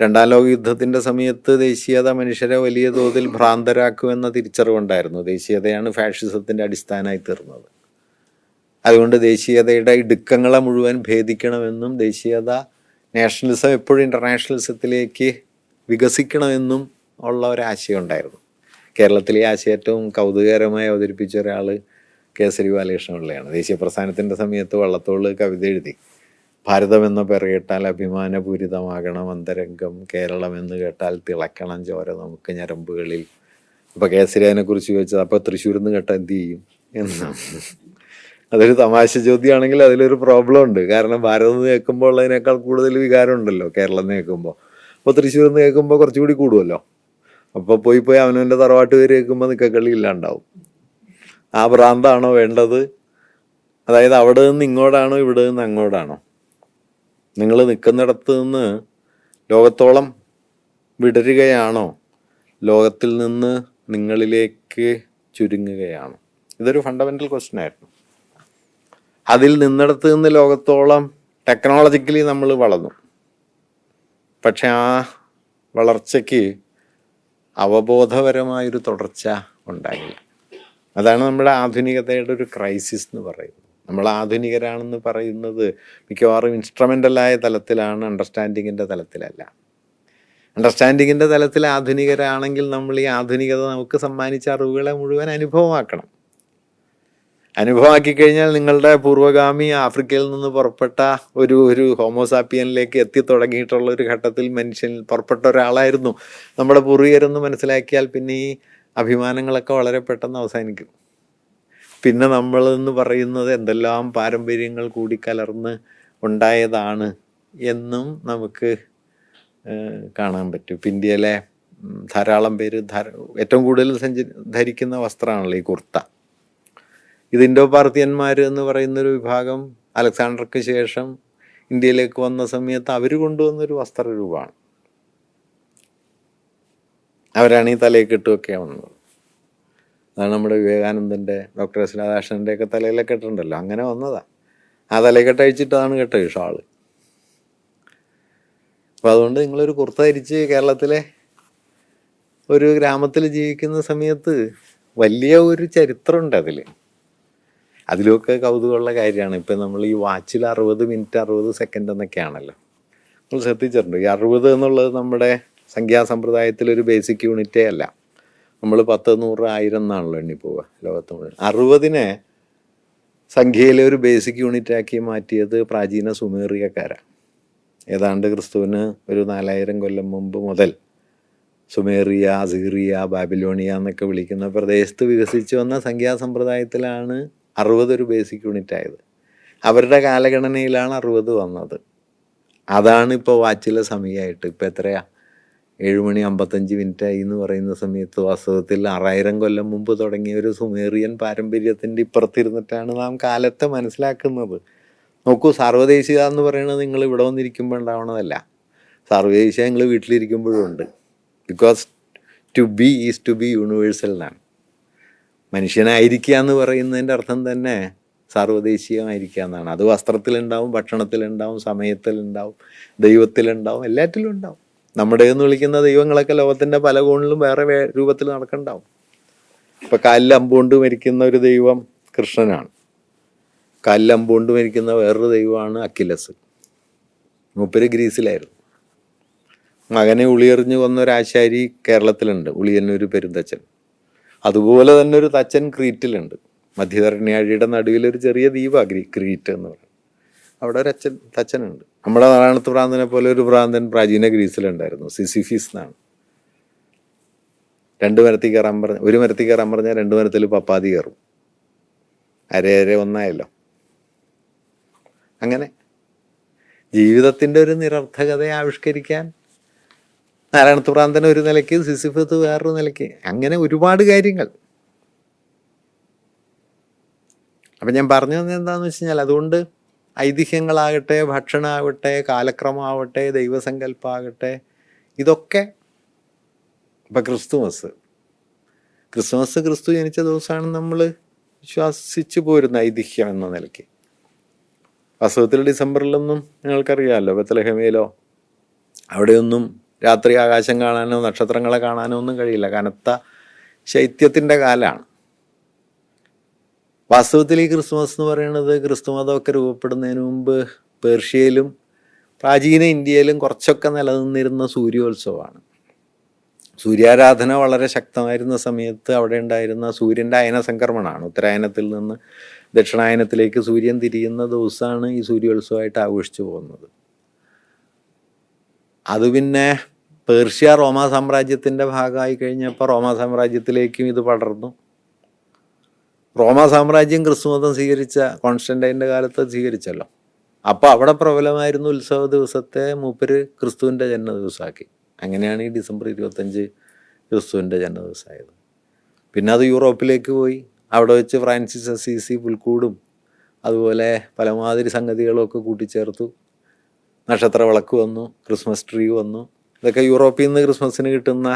രണ്ടാം ലോക യുദ്ധത്തിൻ്റെ സമയത്ത് ദേശീയത മനുഷ്യരെ വലിയ തോതിൽ ഭ്രാന്തരാക്കുമെന്ന തിരിച്ചറിവുണ്ടായിരുന്നു. ദേശീയതയാണ് ഫാഷിസത്തിൻ്റെ അടിസ്ഥാനമായി തീർന്നത്. അതുകൊണ്ട് ദേശീയതയുടെ ഇടുക്കങ്ങളെ മുഴുവൻ ഭേദിക്കണമെന്നും ദേശീയത നാഷണലിസം എപ്പോഴും ഇൻ്റർനാഷണലിസത്തിലേക്ക് വികസിക്കണമെന്നും ഉള്ള ഒരാശയം ഉണ്ടായിരുന്നു. കേരളത്തിലെ ആശയം ഏറ്റവും കൗതുകകരമായി അവതരിപ്പിച്ച ഒരാൾ കേസരി ബാലകൃഷ്ണപിള്ളയാണ്. ദേശീയ പ്രസ്ഥാനത്തിൻ്റെ സമയത്ത് വള്ളത്തോൾ കവിത എഴുതി, ഭാരതം എന്ന പേർ കേട്ടാൽ അഭിമാനപൂരിതമാകണം അന്തരംഗം, കേരളം എന്ന് കേട്ടാൽ തിളക്കണം ചോര നമുക്ക് ഞരമ്പുകളിൽ. അപ്പോൾ കേസരി അതിനെക്കുറിച്ച് ചോദിച്ചത് അപ്പോൾ തൃശ്ശൂരിൽ നിന്ന് കേട്ടാൽ എന്ത് ചെയ്യും എന്നാണ്. അതൊരു തമാശ ചോദ്യമാണെങ്കിൽ അതിലൊരു പ്രോബ്ലം ഉണ്ട്. കാരണം ഭാരതം എന്ന് കേൾക്കുമ്പോൾ ഉള്ളതിനേക്കാൾ കൂടുതൽ വികാരം ഉണ്ടല്ലോ കേരളം എന്ന് കേൾക്കുമ്പോൾ. അപ്പോൾ തൃശ്ശൂർ എന്ന് കേൾക്കുമ്പോൾ കുറച്ചുകൂടി കൂടുമല്ലോ. അപ്പോൾ പോയി അവനവൻ്റെ തറവാട്ട് പേര് കേൾക്കുമ്പോൾ നിക്കക്കളി ഇല്ലാണ്ടാവും. ആ ഭ്രാന്താണോ വേണ്ടത്? അതായത് അവിടെ നിന്ന് ഇങ്ങോട്ടാണോ ഇവിടെ നിന്ന് അങ്ങോട്ടാണോ? നിങ്ങൾ നിൽക്കുന്നിടത്ത് നിന്ന് ലോകത്തോളം വിടരുകയാണോ, ലോകത്തിൽ നിന്ന് നിങ്ങളിലേക്ക് ചുരുങ്ങുകയാണോ? ഇതൊരു ഫണ്ടമെൻ്റൽ ക്വസ്റ്റ്യൻ ആയിരുന്നു. അതിൽ നിന്നിടത്ത് നിന്ന് ലോകത്തോളം ടെക്നോളജിക്കലി നമ്മൾ വളർന്നു. പക്ഷെ ആ വളർച്ചയ്ക്ക് അവബോധപരമായൊരു തുടർച്ച ഉണ്ടായില്ല. അതാണ് നമ്മുടെ ആധുനികതയുടെ ഒരു ക്രൈസിസ് എന്ന് പറയുന്നത്. നമ്മൾ ആധുനികരാണെന്ന് പറയുന്നത് മിക്കവാറും ഇൻസ്ട്രുമെൻ്റലായ തലത്തിലാണ്, അണ്ടർസ്റ്റാൻഡിങ്ങിൻ്റെ തലത്തിലല്ല. അണ്ടർസ്റ്റാൻഡിങ്ങിൻ്റെ തലത്തിൽ ആധുനികരാണെങ്കിൽ നമ്മൾ ഈ ആധുനികത നമുക്ക് സമ്മാനിച്ച അറിവുകളെ മുഴുവൻ അനുഭവമാക്കണം. അനുഭവമാക്കി കഴിഞ്ഞാൽ നിങ്ങളുടെ പൂർവ്വഗാമി ആഫ്രിക്കയിൽ നിന്ന് പുറപ്പെട്ട ഒരു ഹോമോസാപ്പിയനിലേക്ക് എത്തി തുടങ്ങിയിട്ടുള്ള ഒരു ഘട്ടത്തിൽ മനുഷ്യൻ പുറപ്പെട്ട ഒരാളായിരുന്നു നമ്മുടെ പൂർവികരെന്ന് മനസ്സിലാക്കിയാൽ പിന്നെ ഈ അഭിമാനങ്ങളൊക്കെ വളരെ പെട്ടെന്ന് അവസാനിക്കും. പിന്നെ നമ്മളെന്ന് പറയുന്നത് എന്തെല്ലാം പാരമ്പര്യങ്ങൾ കൂടിക്കലർന്ന് ഉണ്ടായതാണ് എന്നും നമുക്ക് കാണാൻ പറ്റും. ഇപ്പം ഇന്ത്യയിലെ ധാരാളം പേര് ഏറ്റവും കൂടുതൽ ധരിക്കുന്ന വസ്ത്രമാണല്ലോ ഈ കുർത്ത. ഇത് ഇൻഡോ പാർത്തിയന്മാർ എന്ന് പറയുന്നൊരു വിഭാഗം അലക്സാണ്ടർക്ക് ശേഷം ഇന്ത്യയിലേക്ക് വന്ന സമയത്ത് അവർ കൊണ്ടുവന്നൊരു വസ്ത്രരൂപമാണ്. അവരാണ് ഈ തലയെക്കെട്ടുമൊക്കെ വന്നത്. അതാണ് നമ്മുടെ വിവേകാനന്ദൻ്റെ, ഡോക്ടർ എസ് രാധാകൃഷ്ണൻ്റെ ഒക്കെ തലയിലൊക്കെ ഇട്ടുണ്ടല്ലോ, അങ്ങനെ വന്നതാണ്. ആ തലയെക്കെട്ട് അഴിച്ചിട്ടാണ് കേട്ടത് ഷാള്. അപ്പോൾ അതുകൊണ്ട് നിങ്ങളൊരു കുർത്ത ധരിച്ച് കേരളത്തിലെ ഒരു ഗ്രാമത്തിൽ ജീവിക്കുന്ന സമയത്ത് വലിയ ഒരു ചരിത്രമുണ്ട് അതിലൊക്കെ കൗതുകമുള്ള കാര്യമാണ്. ഇപ്പം നമ്മൾ ഈ വാച്ചിൽ 60 മിനിറ്റ് 60 സെക്കൻഡ് എന്നൊക്കെയാണല്ലോ. നമ്മൾ ശ്രദ്ധിച്ചിട്ടുണ്ട്. ഈ 60 എന്നുള്ളത് നമ്മുടെ സംഖ്യാസമ്പ്രദായത്തിലൊരു ബേസിക് യൂണിറ്റേ അല്ല. നമ്മൾ 10, 100, 1000 എന്നാണല്ലോ എണ്ണി പോവുക ലോകത്ത് മുഴുവൻ. 60നെ സംഖ്യയിലെ ഒരു ബേസിക് യൂണിറ്റാക്കി മാറ്റിയത് പ്രാചീന സുമേറിയക്കാരാണ്. ഏതാണ്ട് ക്രിസ്തുവിന് ഒരു 4000 കൊല്ലം മുമ്പ് മുതൽ സുമേറിയ, അസീറിയ, ബാബിലോണിയ എന്നൊക്കെ വിളിക്കുന്ന പ്രദേശത്ത് വികസിച്ച് വന്ന സംഖ്യാസമ്പ്രദായത്തിലാണ് 60 ഒരു ബേസിക് യൂണിറ്റ് ആയത്. അവരുടെ കാലഗണനയിലാണ് 60 വന്നത്. അതാണ് ഇപ്പോൾ വാച്ചിലെ സമയമായിട്ട്. ഇപ്പം എത്രയാ, 7:55 എന്ന് പറയുന്ന സമയത്ത് വാസ്തവത്തിൽ 6000 കൊല്ലം മുമ്പ് തുടങ്ങിയ ഒരു സുമേറിയൻ പാരമ്പര്യത്തിൻ്റെ ഇപ്പുറത്തിരുന്നിട്ടാണ് നാം കാലത്തെ മനസ്സിലാക്കുന്നത്. നോക്കൂ, സാർവദേശീയത എന്ന് പറയുന്നത് നിങ്ങൾ ഇവിടെ വന്നിരിക്കുമ്പോൾ ഉണ്ടാവണതല്ല. സാർവദേശീയ നിങ്ങൾ വീട്ടിലിരിക്കുമ്പോഴും ഉണ്ട്. Because to be is to be universal എന്നാണ്. മനുഷ്യനായിരിക്കുക എന്ന് പറയുന്നതിൻ്റെ അർത്ഥം തന്നെ സാർവദേശീയമായിരിക്കുക എന്നാണ്. അത് വസ്ത്രത്തിലുണ്ടാവും, ഭക്ഷണത്തിലുണ്ടാവും, സമയത്തിലുണ്ടാവും, ദൈവത്തിലുണ്ടാവും, എല്ലാറ്റിലും ഉണ്ടാവും. നമ്മുടെ എന്ന് വിളിക്കുന്ന ദൈവങ്ങളൊക്കെ ലോകത്തിൻ്റെ പല കോണിലും വേറെ രൂപത്തിൽ നടക്കണ്ടാവും. ഇപ്പം കാലിൽ അമ്പുകൊണ്ട് മരിക്കുന്ന ഒരു ദൈവം കൃഷ്ണനാണ്. കാലിൽ അമ്പുകൊണ്ട് മരിക്കുന്ന വേറൊരു ദൈവമാണ് അക്കിലസ്. മൂപ്പര് ഗ്രീസിലായിരുന്നു. മകനെ ഉളിയെറിഞ്ഞ് കൊന്ന ഒരാശാരി കേരളത്തിലുണ്ട്, ഉളിയന്നൂർ പെരുന്തച്ചൻ. അതുപോലെ തന്നെ ഒരു തച്ചൻ ക്രീറ്റിലുണ്ട്. മധ്യധരണ്യാഴിയുടെ നടുവിലൊരു ചെറിയ ദ്വീപാണ് ക്രീറ്റ് എന്ന് പറയുന്നത്. അവിടെ ഒരു തച്ചനുണ്ട്. നമ്മുടെ നാരായണത്ത് ഭ്രാന്തനെ പോലെ ഒരു ഭ്രാന്തൻ പ്രാചീന ഗ്രീസിലുണ്ടായിരുന്നു, സിസിഫിസ് എന്നാണ്. 2 മരത്തിൽ കയറാൻ പറഞ്ഞ 1 മരത്തിൽ കയറാൻ പറഞ്ഞാൽ 2 മരത്തിൽ പപ്പാതി കയറും. അരയരെ ഒന്നായല്ലോ. അങ്ങനെ ജീവിതത്തിൻ്റെ ഒരു നിരർത്ഥകതയെ ആവിഷ്കരിക്കാൻ നാരായണത്തുറാന്തൻ ഒരു നിലയ്ക്ക്, സിസിഫത്ത് വേറൊരു നിലയ്ക്ക്, അങ്ങനെ ഒരുപാട് കാര്യങ്ങൾ. അപ്പം ഞാൻ പറഞ്ഞു തന്നെ എന്താണെന്ന് വെച്ച് കഴിഞ്ഞാൽ, അതുകൊണ്ട് ഐതിഹ്യങ്ങളാകട്ടെ, ഭക്ഷണമാവട്ടെ, കാലക്രമമാവട്ടെ, ദൈവസങ്കല്പമാകട്ടെ, ഇതൊക്കെ ഇപ്പം ക്രിസ്മസ് ക്രിസ്തു ജനിച്ച ദിവസമാണ് നമ്മൾ വിശ്വസിച്ച് പോരുന്ന ഐതിഹ്യം എന്ന നിലയ്ക്ക്. വാസ്തവത്തിൽ ഡിസംബറിലൊന്നും നിങ്ങൾക്കറിയാമല്ലോ, ബത്ലഹേമിലോ അവിടെയൊന്നും രാത്രി ആകാശം കാണാനോ നക്ഷത്രങ്ങളെ കാണാനോ ഒന്നും കഴിയില്ല. കനത്ത ശൈത്യത്തിൻ്റെ കാലമാണ്. വാസ്തവത്തിൽ ഈ ക്രിസ്മസ് എന്ന് പറയുന്നത് ക്രിസ്തുമതമൊക്കെ രൂപപ്പെടുന്നതിന് മുമ്പ് പേർഷ്യയിലും പ്രാചീന ഇന്ത്യയിലും കുറച്ചൊക്കെ നിലനിന്നിരുന്ന സൂര്യോത്സവമാണ്. സൂര്യാരാധന വളരെ ശക്തമായിരുന്ന സമയത്ത് അവിടെ ഉണ്ടായിരുന്ന സൂര്യൻ്റെ അയന സംക്രമണമാണ്. ഉത്തരായനത്തിൽ നിന്ന് ദക്ഷിണായനത്തിലേക്ക് സൂര്യൻ തിരിയുന്ന ദിവസമാണ് ഈ സൂര്യോത്സവമായിട്ട് ആഘോഷിച്ചു പോകുന്നത്. അത് പിന്നെ പേർഷ്യ റോമാ സാമ്രാജ്യത്തിൻ്റെ ഭാഗമായി കഴിഞ്ഞപ്പോൾ റോമാ സാമ്രാജ്യത്തിലേക്കും ഇത് പടർന്നു. റോമാ സാമ്രാജ്യം ക്രിസ്തുമതം സ്വീകരിച്ച കോൺസ്റ്റന്റൈൻ്റെ കാലത്ത് സ്വീകരിച്ചല്ലോ. അപ്പോൾ അവിടെ പ്രബലമായിരുന്ന ഉത്സവ ദിവസത്തെ മൂപ്പര് ക്രിസ്തുവിൻ്റെ ജന്മദിവസമാക്കി. അങ്ങനെയാണ് ഈ ഡിസംബർ 25 ക്രിസ്തുവിൻ്റെ ജന്മദിവസമായത്. പിന്നെ അത് യൂറോപ്പിലേക്ക് പോയി. അവിടെ വെച്ച് ഫ്രാൻസിസ് അസീസി പുൽക്കൂടും അതുപോലെ പലമാതിരി സംഗതികളൊക്കെ കൂട്ടിച്ചേർത്തു. നക്ഷത്ര വിളക്ക് വന്നു, ക്രിസ്മസ് ട്രീ വന്നു. ഇതൊക്കെ യൂറോപ്പിൽ നിന്ന് ക്രിസ്മസിന് കിട്ടുന്ന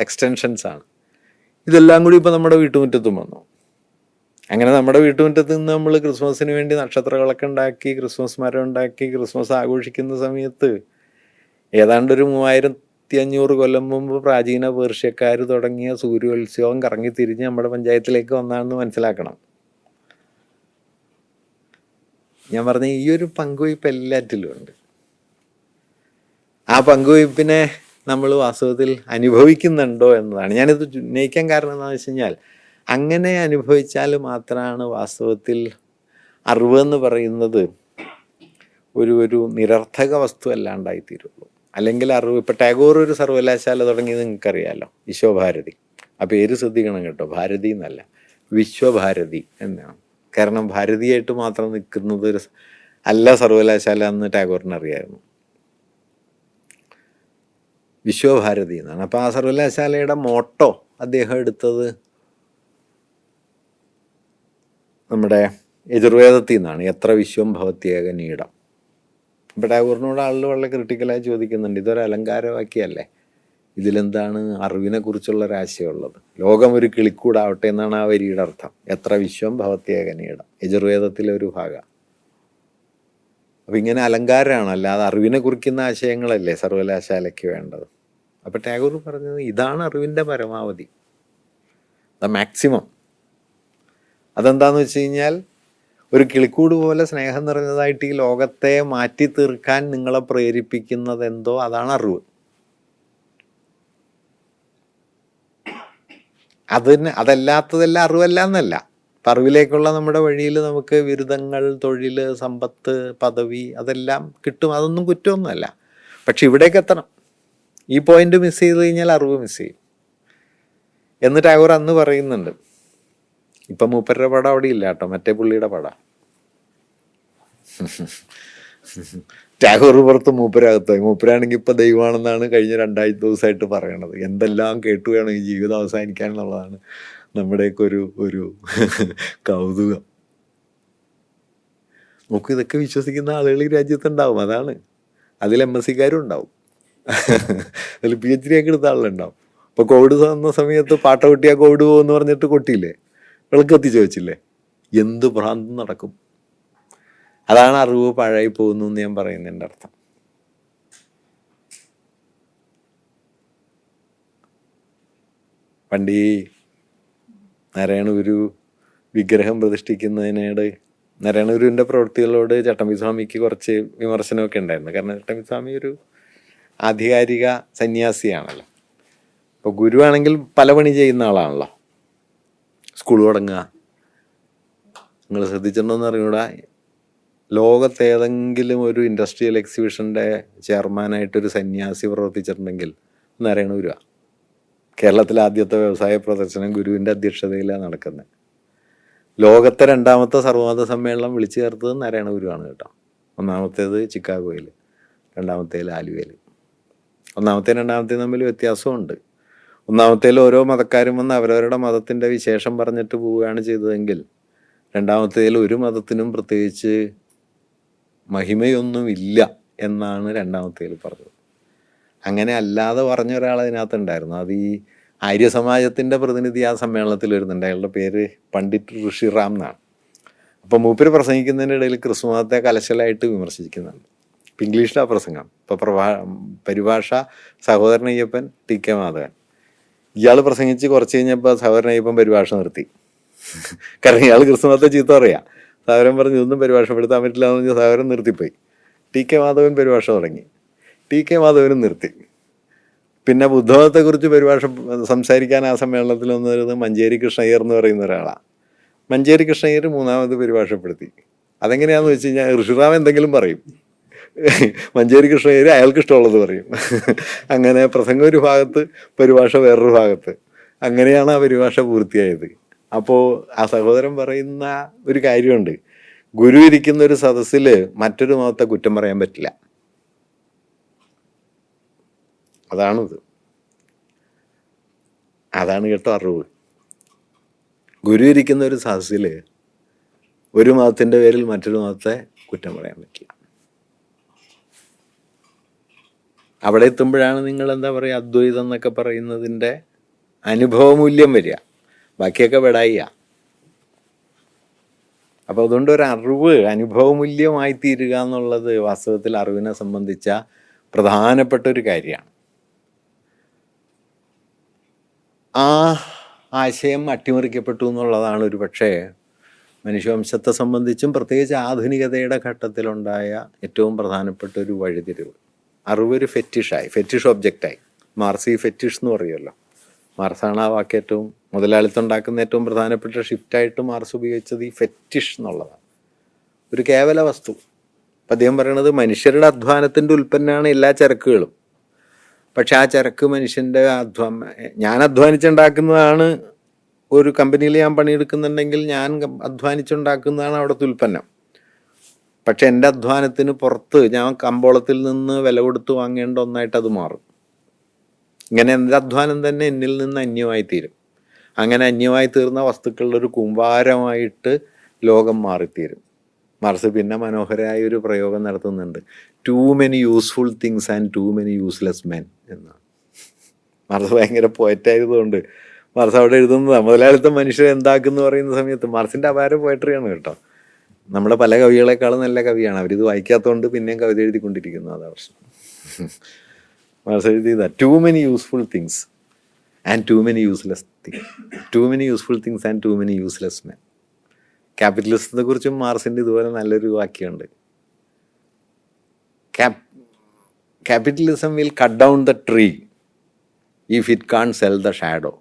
എക്സ്റ്റൻഷൻസാണ്. ഇതെല്ലാം കൂടി ഇപ്പോൾ നമ്മുടെ വീട്ടുമുറ്റത്തും വന്നു. അങ്ങനെ നമ്മുടെ വീട്ടുമുറ്റത്ത് നിന്ന് നമ്മൾ ക്രിസ്മസിന് വേണ്ടി നക്ഷത്ര വിളക്ക് ഉണ്ടാക്കി, ക്രിസ്മസ് മരം ഉണ്ടാക്കി, ക്രിസ്മസ് ആഘോഷിക്കുന്ന സമയത്ത് ഏതാണ്ടൊരു 3500 കൊല്ലം മുമ്പ് പ്രാചീന പേർഷ്യക്കാർ തുടങ്ങിയ സൂര്യോത്സവം കറങ്ങിത്തിരിഞ്ഞ് നമ്മുടെ പഞ്ചായത്തിലേക്ക് വന്നാണെന്ന് മനസ്സിലാക്കണം. ഞാൻ പറഞ്ഞ ഈ ഒരു പങ്കുവയ്പ്പ് എല്ലാറ്റിലും ഉണ്ട്. ആ പങ്കുവയ്പ്പിനെ നമ്മൾ വാസ്തവത്തിൽ അനുഭവിക്കുന്നുണ്ടോ എന്നതാണ് ഞാനിത് ഉന്നയിക്കാൻ കാരണം. എന്താണെന്ന് വെച്ച് കഴിഞ്ഞാൽ, അങ്ങനെ അനുഭവിച്ചാൽ മാത്രമാണ് വാസ്തവത്തിൽ അറിവെന്ന് പറയുന്നത് ഒരു നിരർത്ഥക വസ്തു അല്ലാണ്ടായിത്തീരുള്ളൂ. അല്ലെങ്കിൽ അറിവ്, ഇപ്പം ടാഗോർ ഒരു സർവകലാശാല തുടങ്ങിയത് നിങ്ങൾക്കറിയാമല്ലോ, വിശ്വഭാരതി. ആ പേര് ശ്രദ്ധിക്കണം കേട്ടോ, ഭാരതി എന്നല്ല, വിശ്വഭാരതി എന്നാണ്. കാരണം ഭാരതിയായിട്ട് മാത്രം നിൽക്കുന്നത് അല്ല സർവകലാശാല എന്ന് ടാഗോറിന് അറിയായിരുന്നു. വിശ്വഭാരതി എന്നാണ്. അപ്പോൾ ആ സർവകലാശാലയുടെ മോട്ടോ അദ്ദേഹം എടുത്തത് നമ്മുടെ യജുർവേദത്തിൽ നിന്നാണ്, എത്ര വിശ്വം ഭവത്യേക നീടം. ഇപ്പോൾ ടാഗോറിനോട് ആളുകൾ വളരെ ക്രിട്ടിക്കലായി ചോദിക്കുന്നുണ്ട്, ഇതൊരു അലങ്കാരവാക്യല്ലേ, ഇതിലെന്താണ് അറിവിനെ കുറിച്ചുള്ളൊരാശയമുള്ളത്? ലോകം ഒരു കിളിക്കൂടാവട്ടെ എന്നാണ് ആ വരിയുടെ അർത്ഥം. എത്ര വിശ്വം ഭവത്യേക നീടം, യജുർവേദത്തിലെ ഒരു ഭാഗം. അപ്പം ഇങ്ങനെ അലങ്കാരമാണ്, അല്ലാതെ അറിവിനെ കുറിക്കുന്ന ആശയങ്ങളല്ലേ സർവകലാശാലയ്ക്ക് വേണ്ടത്. അപ്പം ടാഗോർ പറഞ്ഞത് ഇതാണ് അറിവിൻ്റെ പരമാവധി, ദ മാക്സിമം. അതെന്താന്ന് വെച്ച് കഴിഞ്ഞാൽ, ഒരു കിളിക്കൂട് പോലെ സ്നേഹം നിറഞ്ഞതായിട്ട് ഈ ലോകത്തെ മാറ്റി തീർക്കാൻ നിങ്ങളെ പ്രേരിപ്പിക്കുന്നത് എന്തോ അതാണ് അറിവ്. അതല്ലാത്തതെല്ലാം അറിവല്ല എന്നല്ല. അറിവിലേക്കുള്ള നമ്മുടെ വഴിയിൽ നമുക്ക് ബിരുദങ്ങൾ, തൊഴിൽ, സമ്പത്ത്, പദവി അതെല്ലാം കിട്ടും, അതൊന്നും കുറ്റമൊന്നുമല്ല. പക്ഷെ ഇവിടേക്ക് എത്തണം. ഈ പോയിന്റ് മിസ് ചെയ്ത് കഴിഞ്ഞാൽ അറിവ് മിസ് ചെയ്യും എന്ന് ടാഗോർ അന്ന് പറയുന്നുണ്ട്. ഇപ്പം മൂപ്പരുടെ പടം അവിടെ ഇല്ല കേട്ടോ, മറ്റേ പുള്ളിയുടെ പടം. ടാഗോർ പുറത്ത്, മൂപ്പരകത്തായി. മൂപ്പരാണെങ്കിൽ ഇപ്പം ദൈവമാണെന്നാണ് കഴിഞ്ഞ 2000 ദിവസമായിട്ട് പറയണത്. എന്തെല്ലാം കേട്ടു വേണം ഈ ജീവിതം അവസാനിക്കാൻ എന്നുള്ളതാണ് നമ്മുടെയൊക്കെ ഒരു കൗതുകം. നമുക്ക് ഇതൊക്കെ വിശ്വസിക്കുന്ന ആളുകൾ ഈ രാജ്യത്തുണ്ടാവും. അതാണ്, അതിൽ MSc-ക്കാരും ഉണ്ടാവും, അതിൽ PhD ഒക്കെ എടുത്ത ആളുണ്ടാവും. ഇപ്പോൾ കോവിഡ് വന്ന സമയത്ത് പാട്ട കൊട്ടിയാൽ കോവിഡ് പോകുമെന്ന് പറഞ്ഞിട്ട് കൊട്ടിയില്ലേ, വിളക്ക് കത്തിച്ച് വെച്ചില്ലേ, എന്ത് ഭ്രാന്തും നടക്കും. അതാണ് അറിവ് പാഴായി പോകുന്നു എന്ന് ഞാൻ പറയുന്നതിൻ്റെ അർത്ഥം. പണ്ട് ഈ നാരായണഗുരു വിഗ്രഹം പ്രതിഷ്ഠിക്കുന്നതിനോട്, നാരായണഗുരുവിൻ്റെ പ്രവൃത്തികളോട് ചട്ടമ്പി സ്വാമിക്ക് കുറച്ച് വിമർശനമൊക്കെ ഉണ്ടായിരുന്നു. കാരണം ചട്ടമ്പി സ്വാമി ഒരു ആധികാരിക സന്യാസിയാണല്ലോ. ഇപ്പോൾ ഗുരുവാണെങ്കിൽ പല പണി ചെയ്യുന്ന ആളാണല്ലോ. സ്കൂൾ തുടങ്ങുക, നിങ്ങൾ ശ്രദ്ധിച്ചിട്ടുണ്ടോയെന്ന് അറിയൂടാ, ലോകത്തേതെങ്കിലും ഒരു ഇൻഡസ്ട്രിയൽ എക്സിബിഷൻ്റെ ചെയർമാനായിട്ടൊരു സന്യാസി പ്രവർത്തിച്ചിട്ടുണ്ടെങ്കിൽ നാരായണഗുരുവാണ്. കേരളത്തിലെ ആദ്യത്തെ വ്യവസായ പ്രദർശനം ഗുരുവിൻ്റെ അധ്യക്ഷതയിലാണ് നടക്കുന്നത്. ലോകത്തെ രണ്ടാമത്തെ സർവ്വമത സമ്മേളനം വിളിച്ചു ചേർത്തത് നാരായണ ഗുരുവാണ് കേട്ടോ. ഒന്നാമത്തേത് ചിക്കാഗോയിൽ, രണ്ടാമത്തേൽ ആലുവയിൽ. ഒന്നാമത്തെയും രണ്ടാമത്തെയും തമ്മിൽ വ്യത്യാസമുണ്ട്. ഒന്നാമത്തേൽ ഓരോ മതക്കാരും വന്ന് അവരവരുടെ മതത്തിൻ്റെ വിശേഷം പറഞ്ഞിട്ട് പോവുകയാണ് ചെയ്തതെങ്കിൽ രണ്ടാമത്തേൽ ഒരു മതത്തിനും പ്രത്യേകിച്ച് മഹിമയൊന്നുമില്ല എന്നാണ് രണ്ടാമത്തേൽ പറഞ്ഞത്. അങ്ങനെ അല്ലാതെ പറഞ്ഞ ഒരാൾ അതിനകത്തുണ്ടായിരുന്നു. അത് ഈ ആര്യ സമാജത്തിൻ്റെ പ്രതിനിധി ആ സമ്മേളനത്തിൽ വരുന്നുണ്ട്. അയാളുടെ പേര് പണ്ഡിറ്റ് ഋഷിറാം എന്നാണ്. അപ്പോൾ മൂപ്പര് പ്രസംഗിക്കുന്നതിൻ്റെ ഇടയിൽ ക്രിസ്തു മതത്തെ കലശലായിട്ട് വിമർശിക്കുന്നുണ്ട്. ഇപ്പം ഇംഗ്ലീഷിലാണ് പ്രസംഗം. ഇപ്പോൾ പരിഭാഷ സഹോദരൻ അയ്യപ്പൻ, ടി കെ മാധവൻ. ഇയാൾ പ്രസംഗിച്ച് കുറച്ച് കഴിഞ്ഞപ്പോൾ സഹോദരൻ അയ്യപ്പൻ പരിഭാഷ നിർത്തി. കാരണം ഇയാൾ ക്രിസ്തു മതത്തെ ചീത്ത പറയാം. സഹോദരൻ പറഞ്ഞ് ഇതൊന്നും പരിഭാഷപ്പെടുത്താൻ പറ്റില്ല എന്ന് പറഞ്ഞാൽ സഹോദരൻ നിർത്തിപ്പോയി. ടി കെ മാധവൻ പരിഭാഷ തുടങ്ങി. ടി കെ മാധവനും നിർത്തി. പിന്നെ ബുദ്ധമതത്തെക്കുറിച്ച് പരിഭാഷ സംസാരിക്കാൻ ആ സമ്മേളനത്തിൽ വന്നിരുന്നത് മഞ്ചേരി കൃഷ്ണയ്യർ എന്ന് പറയുന്ന ഒരാളാണ്. മഞ്ചേരി കൃഷ്ണയ്യർ മൂന്നാമത് പരിഭാഷപ്പെടുത്തി. അതെങ്ങനെയാണെന്ന് വെച്ച് കഴിഞ്ഞാൽ ഋഷിറാം എന്തെങ്കിലും പറയും, മഞ്ചേരി കൃഷ്ണയ്യർ അയാൾക്ക് ഇഷ്ടമുള്ളത് പറയും. അങ്ങനെ പ്രസംഗം ഒരു ഭാഗത്ത്, പരിഭാഷ വേറൊരു ഭാഗത്ത്. അങ്ങനെയാണ് ആ പരിഭാഷ പൂർത്തിയായത്. അപ്പോൾ ആ സഹോദരൻ പറയുന്ന ഒരു കാര്യമുണ്ട്, ഗുരു ഇരിക്കുന്ന ഒരു സദസ്സിൽ മറ്റൊരു മതത്തെ കുറ്റം പറയാൻ പറ്റില്ല. അതാണ് കേട്ടോ അറിവ്. ഗുരു ഇരിക്കുന്ന ഒരു സദസ്സിൽ ഒരു മതത്തിൻ്റെ പേരിൽ മറ്റൊരു മതത്തെ കുറ്റം പറയാൻ പറ്റില്ല. അവിടെ എത്തുമ്പോഴാണ് നിങ്ങൾ എന്താ പറയുക, അദ്വൈതം എന്നൊക്കെ പറയുന്നതിൻ്റെ അനുഭവമൂല്യം വരിക. ബാക്കിയൊക്കെ വെടായിയ. അപ്പോൾ അതുകൊണ്ട് ഒരു അറിവ് അനുഭവമൂല്യമായി തീരുക എന്നുള്ളത് വാസ്തവത്തിൽ അറിവിനെ സംബന്ധിച്ച പ്രധാനപ്പെട്ട ഒരു കാര്യമാണ്. ആ ആശയം അട്ടിമറിക്കപ്പെട്ടു എന്നുള്ളതാണ് ഒരു പക്ഷേ മനുഷ്യവംശത്തെ സംബന്ധിച്ചും പ്രത്യേകിച്ച് ആധുനികതയുടെ ഘട്ടത്തിലുണ്ടായ ഏറ്റവും പ്രധാനപ്പെട്ട ഒരു വഴിതിരിവ്. അറിവൊരു ഫെറ്റിഷ് ഒബ്ജക്റ്റായി. മാർസി ഫെറ്റിഷ് എന്ന് പറയുമല്ലോ. മാർസാണ് ആ വാക്ക് ഏറ്റവും മുതലാളിത്തം ഉണ്ടാക്കുന്ന ഏറ്റവും പ്രധാനപ്പെട്ട ഷിഫ്റ്റായിട്ട് മാർസ് ഉപയോഗിച്ചത് ഈ ഫെറ്റിഷ് എന്നുള്ളതാണ്. ഒരു കേവല വസ്തു. അപ്പം അദ്ദേഹം പറയണത് മനുഷ്യരുടെ അധ്വാനത്തിൻ്റെ ഉൽപ്പന്നമാണ് എല്ലാ ചരക്കുകളും. പക്ഷെ ആ ചരക്ക് മനുഷ്യൻ്റെ ഞാൻ അധ്വാനിച്ചുണ്ടാക്കുന്നതാണ്. ഒരു കമ്പനിയിൽ ഞാൻ പണിയെടുക്കുന്നുണ്ടെങ്കിൽ ഞാൻ അധ്വാനിച്ചുണ്ടാക്കുന്നതാണ് അവിടുത്തെ ഉൽപ്പന്നം. പക്ഷെ എൻ്റെ അധ്വാനത്തിന് പുറത്ത് ഞാൻ കമ്പോളത്തിൽ നിന്ന് വില കൊടുത്ത് വാങ്ങേണ്ട ഒന്നായിട്ട് അത് മാറും. ഇങ്ങനെ എൻ്റെ അധ്വാനം തന്നെ എന്നിൽ നിന്ന് അന്യമായി തീരും. അങ്ങനെ അന്യമായി തീർന്ന വസ്തുക്കളുടെ ഒരു കൂമ്പാരമായിട്ട് ലോകം മാറിത്തീരും. മാർസ് പിന്നെ മനോഹരമായ ഒരു പ്രയോഗം നടത്തുന്നുണ്ട്, two many useful things and too many useless men എന്നാണ്. മാർസ് ഭയങ്കര പോയറ്റായതുകൊണ്ട് മാർസ് അവിടെ എഴുതുന്നത് മുതലാളിത്തം മനുഷ്യരെ എന്താക്കുന്നു പറയുന്ന സമയത്ത് മാർസിൻ്റെ അപാര പോയട്രിയാണ് കേട്ടോ. നമ്മുടെ പല കവികളെക്കാളും നല്ല കവിയാണ്. അവരിത് വായിക്കാത്തതുകൊണ്ട് പിന്നെയും കവിത എഴുതിക്കൊണ്ടിരിക്കുന്നു. അതാ പ്രശ്നം. മാർസ് എഴുതിയതാ, too many useful things and too many useless things, too many useful things and too many useless men. ക്യാപിറ്റലിസത്തെ കുറിച്ചും മാർസിൻ്റെ ഇതുപോലെ നല്ലൊരു വാക്യമുണ്ട്. Capitalism will cut down the tree if it can sell the shadow.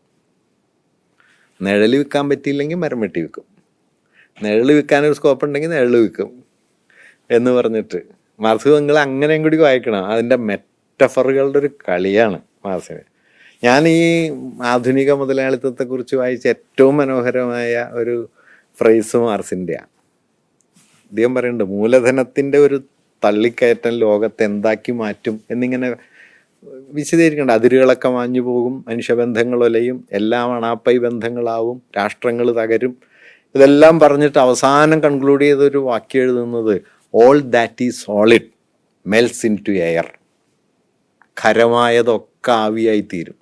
നിഴൽ വിൽക്കാൻ പറ്റിയില്ലെങ്കിൽ മരം വെട്ടി വിൽക്കും, നിഴൽ വിൽക്കാനൊരു സ്കോപ്പ് ഉണ്ടെങ്കിൽ നിഴൽ വിൽക്കും എന്ന് പറഞ്ഞിട്ട് മാർസ് നിങ്ങൾ അങ്ങനെയും കൂടി വായിക്കണം. അതിൻ്റെ മെറ്റഫറുകളുടെ ഒരു കളിയാണ് മാർസിന്. ഞാൻ ഈ ആധുനിക മുതലാളിത്തത്തെക്കുറിച്ച് വായിച്ച ഏറ്റവും മനോഹരമായ ഒരു ഫ്രേസ് മാർസിൻ്റെയാണ്. അദ്ദേഹം പറയുന്നുണ്ട്, മൂലധനത്തിൻ്റെ ഒരു തള്ളിക്കയറ്റം ലോകത്തെ എന്താക്കി മാറ്റും എന്നിങ്ങനെ വിശദീകരിക്കേണ്ട. അതിരുകളൊക്കെ മാഞ്ഞു പോകും, മനുഷ്യബന്ധങ്ങൾ ഒലയും, എല്ലാം അണാപ്പൈ ബന്ധങ്ങളാവും, രാഷ്ട്രങ്ങൾ തകരും. ഇതെല്ലാം പറഞ്ഞിട്ട് അവസാനം കൺക്ലൂഡ് ചെയ്തൊരു വാക്യം എഴുതുന്നത്, all that is solid melts into air. ഖരമായതൊക്കെ ആവിയായിത്തീരും.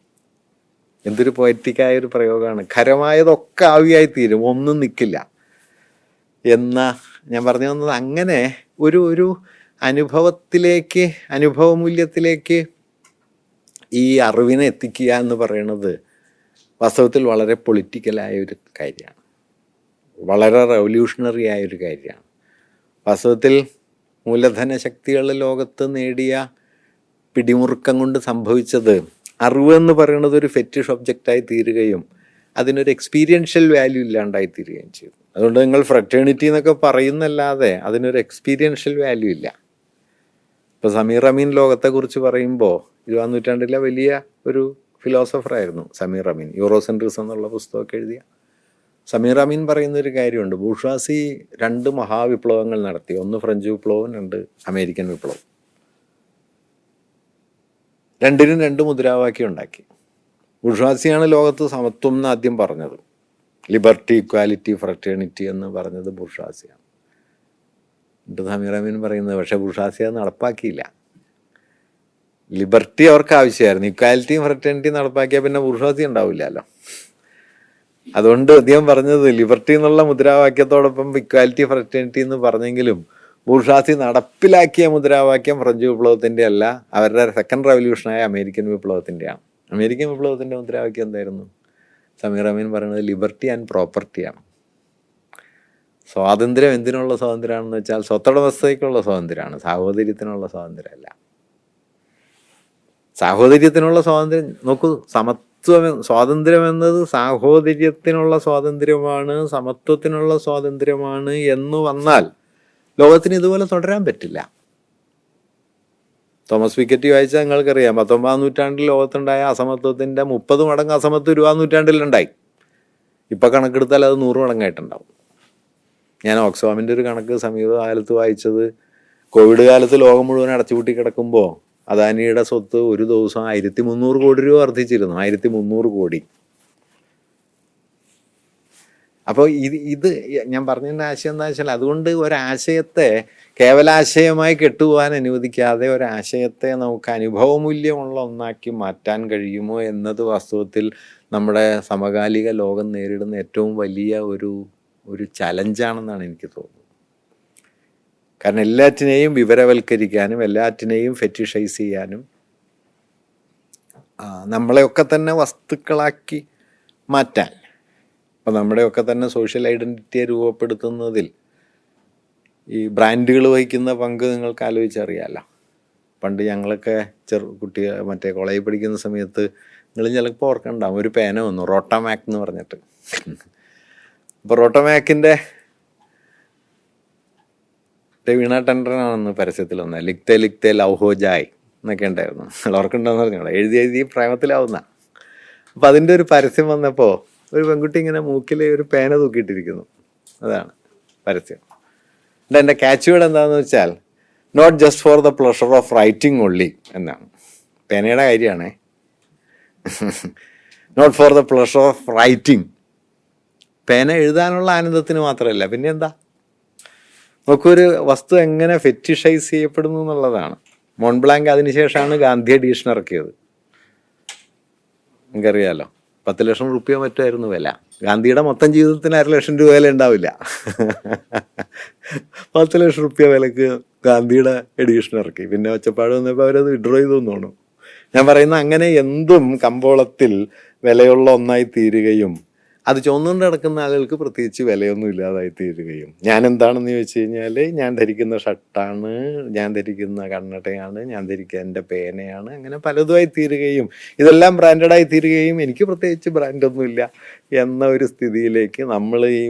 എന്തൊരു പോയറ്റിക്കായ ഒരു പ്രയോഗമാണ്. ഖരമായതൊക്കെ ആവിയായിത്തീരും, ഒന്നും നിൽക്കില്ല എന്നാ ഞാൻ പറഞ്ഞു വന്നത്. അങ്ങനെ ഒരു അനുഭവത്തിലേക്ക്, അനുഭവമൂല്യത്തിലേക്ക് ഈ അറിവിനെ എത്തിക്കുക എന്ന് പറയുന്നത് വാസ്തവത്തിൽ വളരെ പൊളിറ്റിക്കലായ ഒരു കാര്യമാണ്, വളരെ റെവല്യൂഷണറി ആയൊരു കാര്യമാണ്. വാസ്തവത്തിൽ മൂലധന ശക്തികൾ ലോകത്ത് നേടിയ പിടിമുറുക്കം കൊണ്ട് സംഭവിച്ചത് അറിവ് എന്ന് പറയുന്നത് ഒരു ഫെറ്റിഷ് ഒബ്ജക്റ്റായി തീരുകയും അതിനൊരു എക്സ്പീരിയൻഷ്യൽ വാല്യൂ ഇല്ലാണ്ടായി തീരുകയും ചെയ്തു. അതുകൊണ്ട് നിങ്ങൾ ഫ്രറ്റേണിറ്റി എന്നൊക്കെ പറയുന്നല്ലാതെ അതിനൊരു എക്സ്പീരിയൻഷ്യൽ വാല്യൂ ഇല്ല. ഇപ്പോൾ സമീർ അമീൻ ലോകത്തെക്കുറിച്ച് പറയുമ്പോൾ 20ാം നൂറ്റാണ്ടിലെ വലിയ ഒരു ഫിലോസഫറായിരുന്നു സമീർ അമീൻ. യൂറോസെൻട്രിസം എന്നുള്ള പുസ്തകമൊക്കെ എഴുതിയ സമീർ അമീൻ പറയുന്നൊരു കാര്യമുണ്ട്. ബൂർഷ്വാസി 2 മഹാവിപ്ലവങ്ങൾ നടത്തി. ഒന്ന് ഫ്രഞ്ച് വിപ്ലവവും 2 അമേരിക്കൻ വിപ്ലവം. രണ്ടിനും 2 മുദ്രാവാക്യം ഉണ്ടാക്കി. ബൂർഷ്വാസിയാണ് ലോകത്ത് സമത്വം എന്ന് ആദ്യം പറഞ്ഞത്. ലിബർട്ടി, ഇക്വാലിറ്റി, ഫ്രറ്റേണിറ്റി എന്ന് പറഞ്ഞത് ബൂർഷ്വാസിയാണ്. എന്നിട്ട് സമീർ അമീൻ പറയുന്നത് പക്ഷേ ബൂർഷ്വാസി അത് നടപ്പാക്കിയില്ല. ലിബർട്ടി അവർക്ക് ആവശ്യമായിരുന്നു, ഇക്വാലിറ്റിയും ഫ്രറ്റേണിറ്റിയും നടപ്പാക്കിയാൽ പിന്നെ ബൂർഷ്വാസി ഉണ്ടാവില്ലല്ലോ. അതുകൊണ്ട് അദ്ദേഹം പറഞ്ഞത് ലിബർട്ടി എന്നുള്ള മുദ്രാവാക്യത്തോടൊപ്പം ഇക്വാലിറ്റി, ഫ്രറ്റേണിറ്റി എന്ന് പറഞ്ഞെങ്കിലും ബൂർഷ്വാസി നടപ്പിലാക്കിയ മുദ്രാവാക്യം ഫ്രഞ്ച് വിപ്ലവത്തിൻ്റെ അല്ല, അവരുടെ സെക്കൻഡ് റവല്യൂഷനായ അമേരിക്കൻ വിപ്ലവത്തിൻ്റെയാണ്. അമേരിക്കൻ വിപ്ലവത്തിൻ്റെ മുദ്രാവാക്യം എന്തായിരുന്നു? സമീർ അമീൻ പറയുന്നത് ലിബർട്ടി ആൻഡ് പ്രോപ്പർട്ടിയാണ്. സ്വാതന്ത്ര്യം എന്തിനുള്ള സ്വാതന്ത്ര്യമാണെന്ന് വെച്ചാൽ സ്വത്തുടമസ്ഥതയ്ക്കുള്ള സ്വാതന്ത്ര്യമാണ്, സാഹോദര്യത്തിനുള്ള സ്വാതന്ത്ര്യമല്ല. സാഹോദര്യത്തിനുള്ള സ്വാതന്ത്ര്യം നോക്കൂ, സ്വാതന്ത്ര്യം എന്നത് സാഹോദര്യത്തിനുള്ള സ്വാതന്ത്ര്യമാണ്, സമത്വത്തിനുള്ള സ്വാതന്ത്ര്യമാണ് എന്ന് വന്നാൽ ലോകത്തിന് ഇതുപോലെ തുടരാൻ പറ്റില്ല. തോമസ് പിക്കറ്റി വായിച്ചാൽ നിങ്ങൾക്കറിയാം, 19-ാം നൂറ്റാണ്ടിൽ ലോകത്തുണ്ടായ അസമത്വത്തിൻ്റെ 30 മടങ്ങ് അസമത്വം 20-ാം നൂറ്റാണ്ടിലുണ്ടായി. ഇപ്പം കണക്കെടുത്താൽ അത് 100 മടങ്ങായിട്ടുണ്ടാവും. ഞാൻ ഓക്സ്ഫാമിൻ്റെ ഒരു കണക്ക് സമീപകാലത്ത് വായിച്ചത്, കോവിഡ് കാലത്ത് ലോകം മുഴുവൻ അടച്ചുപൂട്ടി കിടക്കുമ്പോൾ അദാനിയുടെ സ്വത്ത് ഒരു ദിവസം 1300 കോടി രൂപ വർദ്ധിച്ചിരുന്നു. 1300 കോടി. അപ്പോൾ ഇത് ഞാൻ പറഞ്ഞതിൻ്റെ ആശയം എന്താ വെച്ചാൽ, അതുകൊണ്ട് ഒരാശയത്തെ കേവലാശയമായി കെട്ടുപോകാൻ അനുവദിക്കാതെ ഒരാശയത്തെ നമുക്ക് അനുഭവമൂല്യമുള്ള ഒന്നാക്കി മാറ്റാൻ കഴിയുമോ എന്നത് വാസ്തവത്തിൽ നമ്മുടെ സമകാലിക ലോകം നേരിടുന്ന ഏറ്റവും വലിയ ഒരു ചലഞ്ചാണെന്നാണ് എനിക്ക് തോന്നുന്നത്. കാരണം എല്ലാറ്റിനെയും വിവരവൽക്കരിക്കാനും എല്ലാറ്റിനെയും ഫെറ്റിഷൈസ് ചെയ്യാനും നമ്മളെയൊക്കെ തന്നെ വസ്തുക്കളാക്കി മാറ്റാൻ, അപ്പം നമ്മുടെയൊക്കെ തന്നെ സോഷ്യൽ ഐഡൻറ്റിറ്റിയെ രൂപപ്പെടുത്തുന്നതിൽ ഈ ബ്രാൻഡുകൾ വഹിക്കുന്ന പങ്ക് നിങ്ങൾക്ക് ആലോചിച്ചറിയാമല്ലോ. പണ്ട് ഞങ്ങളൊക്കെ മറ്റേ കോളേജിൽ പഠിക്കുന്ന സമയത്ത് നിങ്ങൾ ചിലപ്പോൾ ഓർക്കണ്ടാവും, ഒരു പേന വന്നു, റോട്ടാമാക് എന്ന് പറഞ്ഞിട്ട്. അപ്പോൾ റോട്ടാമാക്കിൻ്റെ വീണ ടെൻഡറാണെന്ന് പരസ്യത്തിൽ വന്നത്, ലിഖ്തെ ലിഖ്തെ ലവ് ഹോ ജായ് എന്നൊക്കെ ഉണ്ടായിരുന്നു. ഓർക്കുന്നുണ്ടെന്ന് പറഞ്ഞോളാം, എഴുതി പ്രേമത്തിലാവുന്ന. അപ്പം അതിൻ്റെ ഒരു പരസ്യം വന്നപ്പോൾ ഒരു പെൺകുട്ടി ഇങ്ങനെ മൂക്കിൽ ഒരു പേന തൂക്കിയിട്ടിരിക്കുന്നു. അതാണ് പരസ്യം. എൻ്റെ ക്യാച്ച് വേർഡ് എന്താണെന്ന് വെച്ചാൽ, not just for the pleasure of writing only എന്നാണ്. പേനയുടെ കാര്യമാണേ. Not for the pleasure of writing. പേന എഴുതാനുള്ള ആനന്ദത്തിന് മാത്രമല്ല, പിന്നെ എന്താ, നമുക്കൊരു വസ്തു എങ്ങനെ ഫെറ്റിഷൈസ് ചെയ്യപ്പെടുന്നു എന്നുള്ളതാണ്. മോൺബ്ലാങ്ക് അതിനുശേഷമാണ് ഗാന്ധി എഡീഷൻ ഇറക്കിയത്. നിങ്ങൾക്കറിയാലോ, 10 ലക്ഷം റുപ്യ മറ്റായിരുന്നു വില. ഗാന്ധിയുടെ മൊത്തം ജീവിതത്തിന് 1.5 ലക്ഷം രൂപ വില ഉണ്ടാവില്ല. 10 ലക്ഷം റുപ്യ വിലക്ക് ഗാന്ധിയുടെ എഡീഷൻ ഇറക്കി. പിന്നെ ഒച്ചപ്പാട് വന്നപ്പോൾ അവരത് വിഡ്രോ ചെയ്തു തോന്നുന്നു. ഞാൻ പറയുന്ന അങ്ങനെ എന്തും കമ്പോളത്തിൽ വിലയുള്ള ഒന്നായി തീരുകയും അത് ചുവന്നുകൊണ്ട് നടക്കുന്ന ആളുകൾക്ക് പ്രത്യേകിച്ച് വിലയൊന്നും ഇല്ലാതായി തീരുകയും, ഞാൻ എന്താണെന്ന് ചോദിച്ചു കഴിഞ്ഞാൽ, ഞാൻ ധരിക്കുന്ന ഷർട്ടാണ്, ഞാൻ ധരിക്കുന്ന കണ്ണടയാണ്, ഞാൻ ധരിക്കുന്ന എൻ്റെ പേനയാണ്, അങ്ങനെ പലതുമായി തീരുകയും ഇതെല്ലാം ബ്രാൻഡഡായി തീരുകയും എനിക്ക് പ്രത്യേകിച്ച് ബ്രാൻഡൊന്നുമില്ല എന്ന ഒരു സ്ഥിതിയിലേക്ക് നമ്മൾ ഈ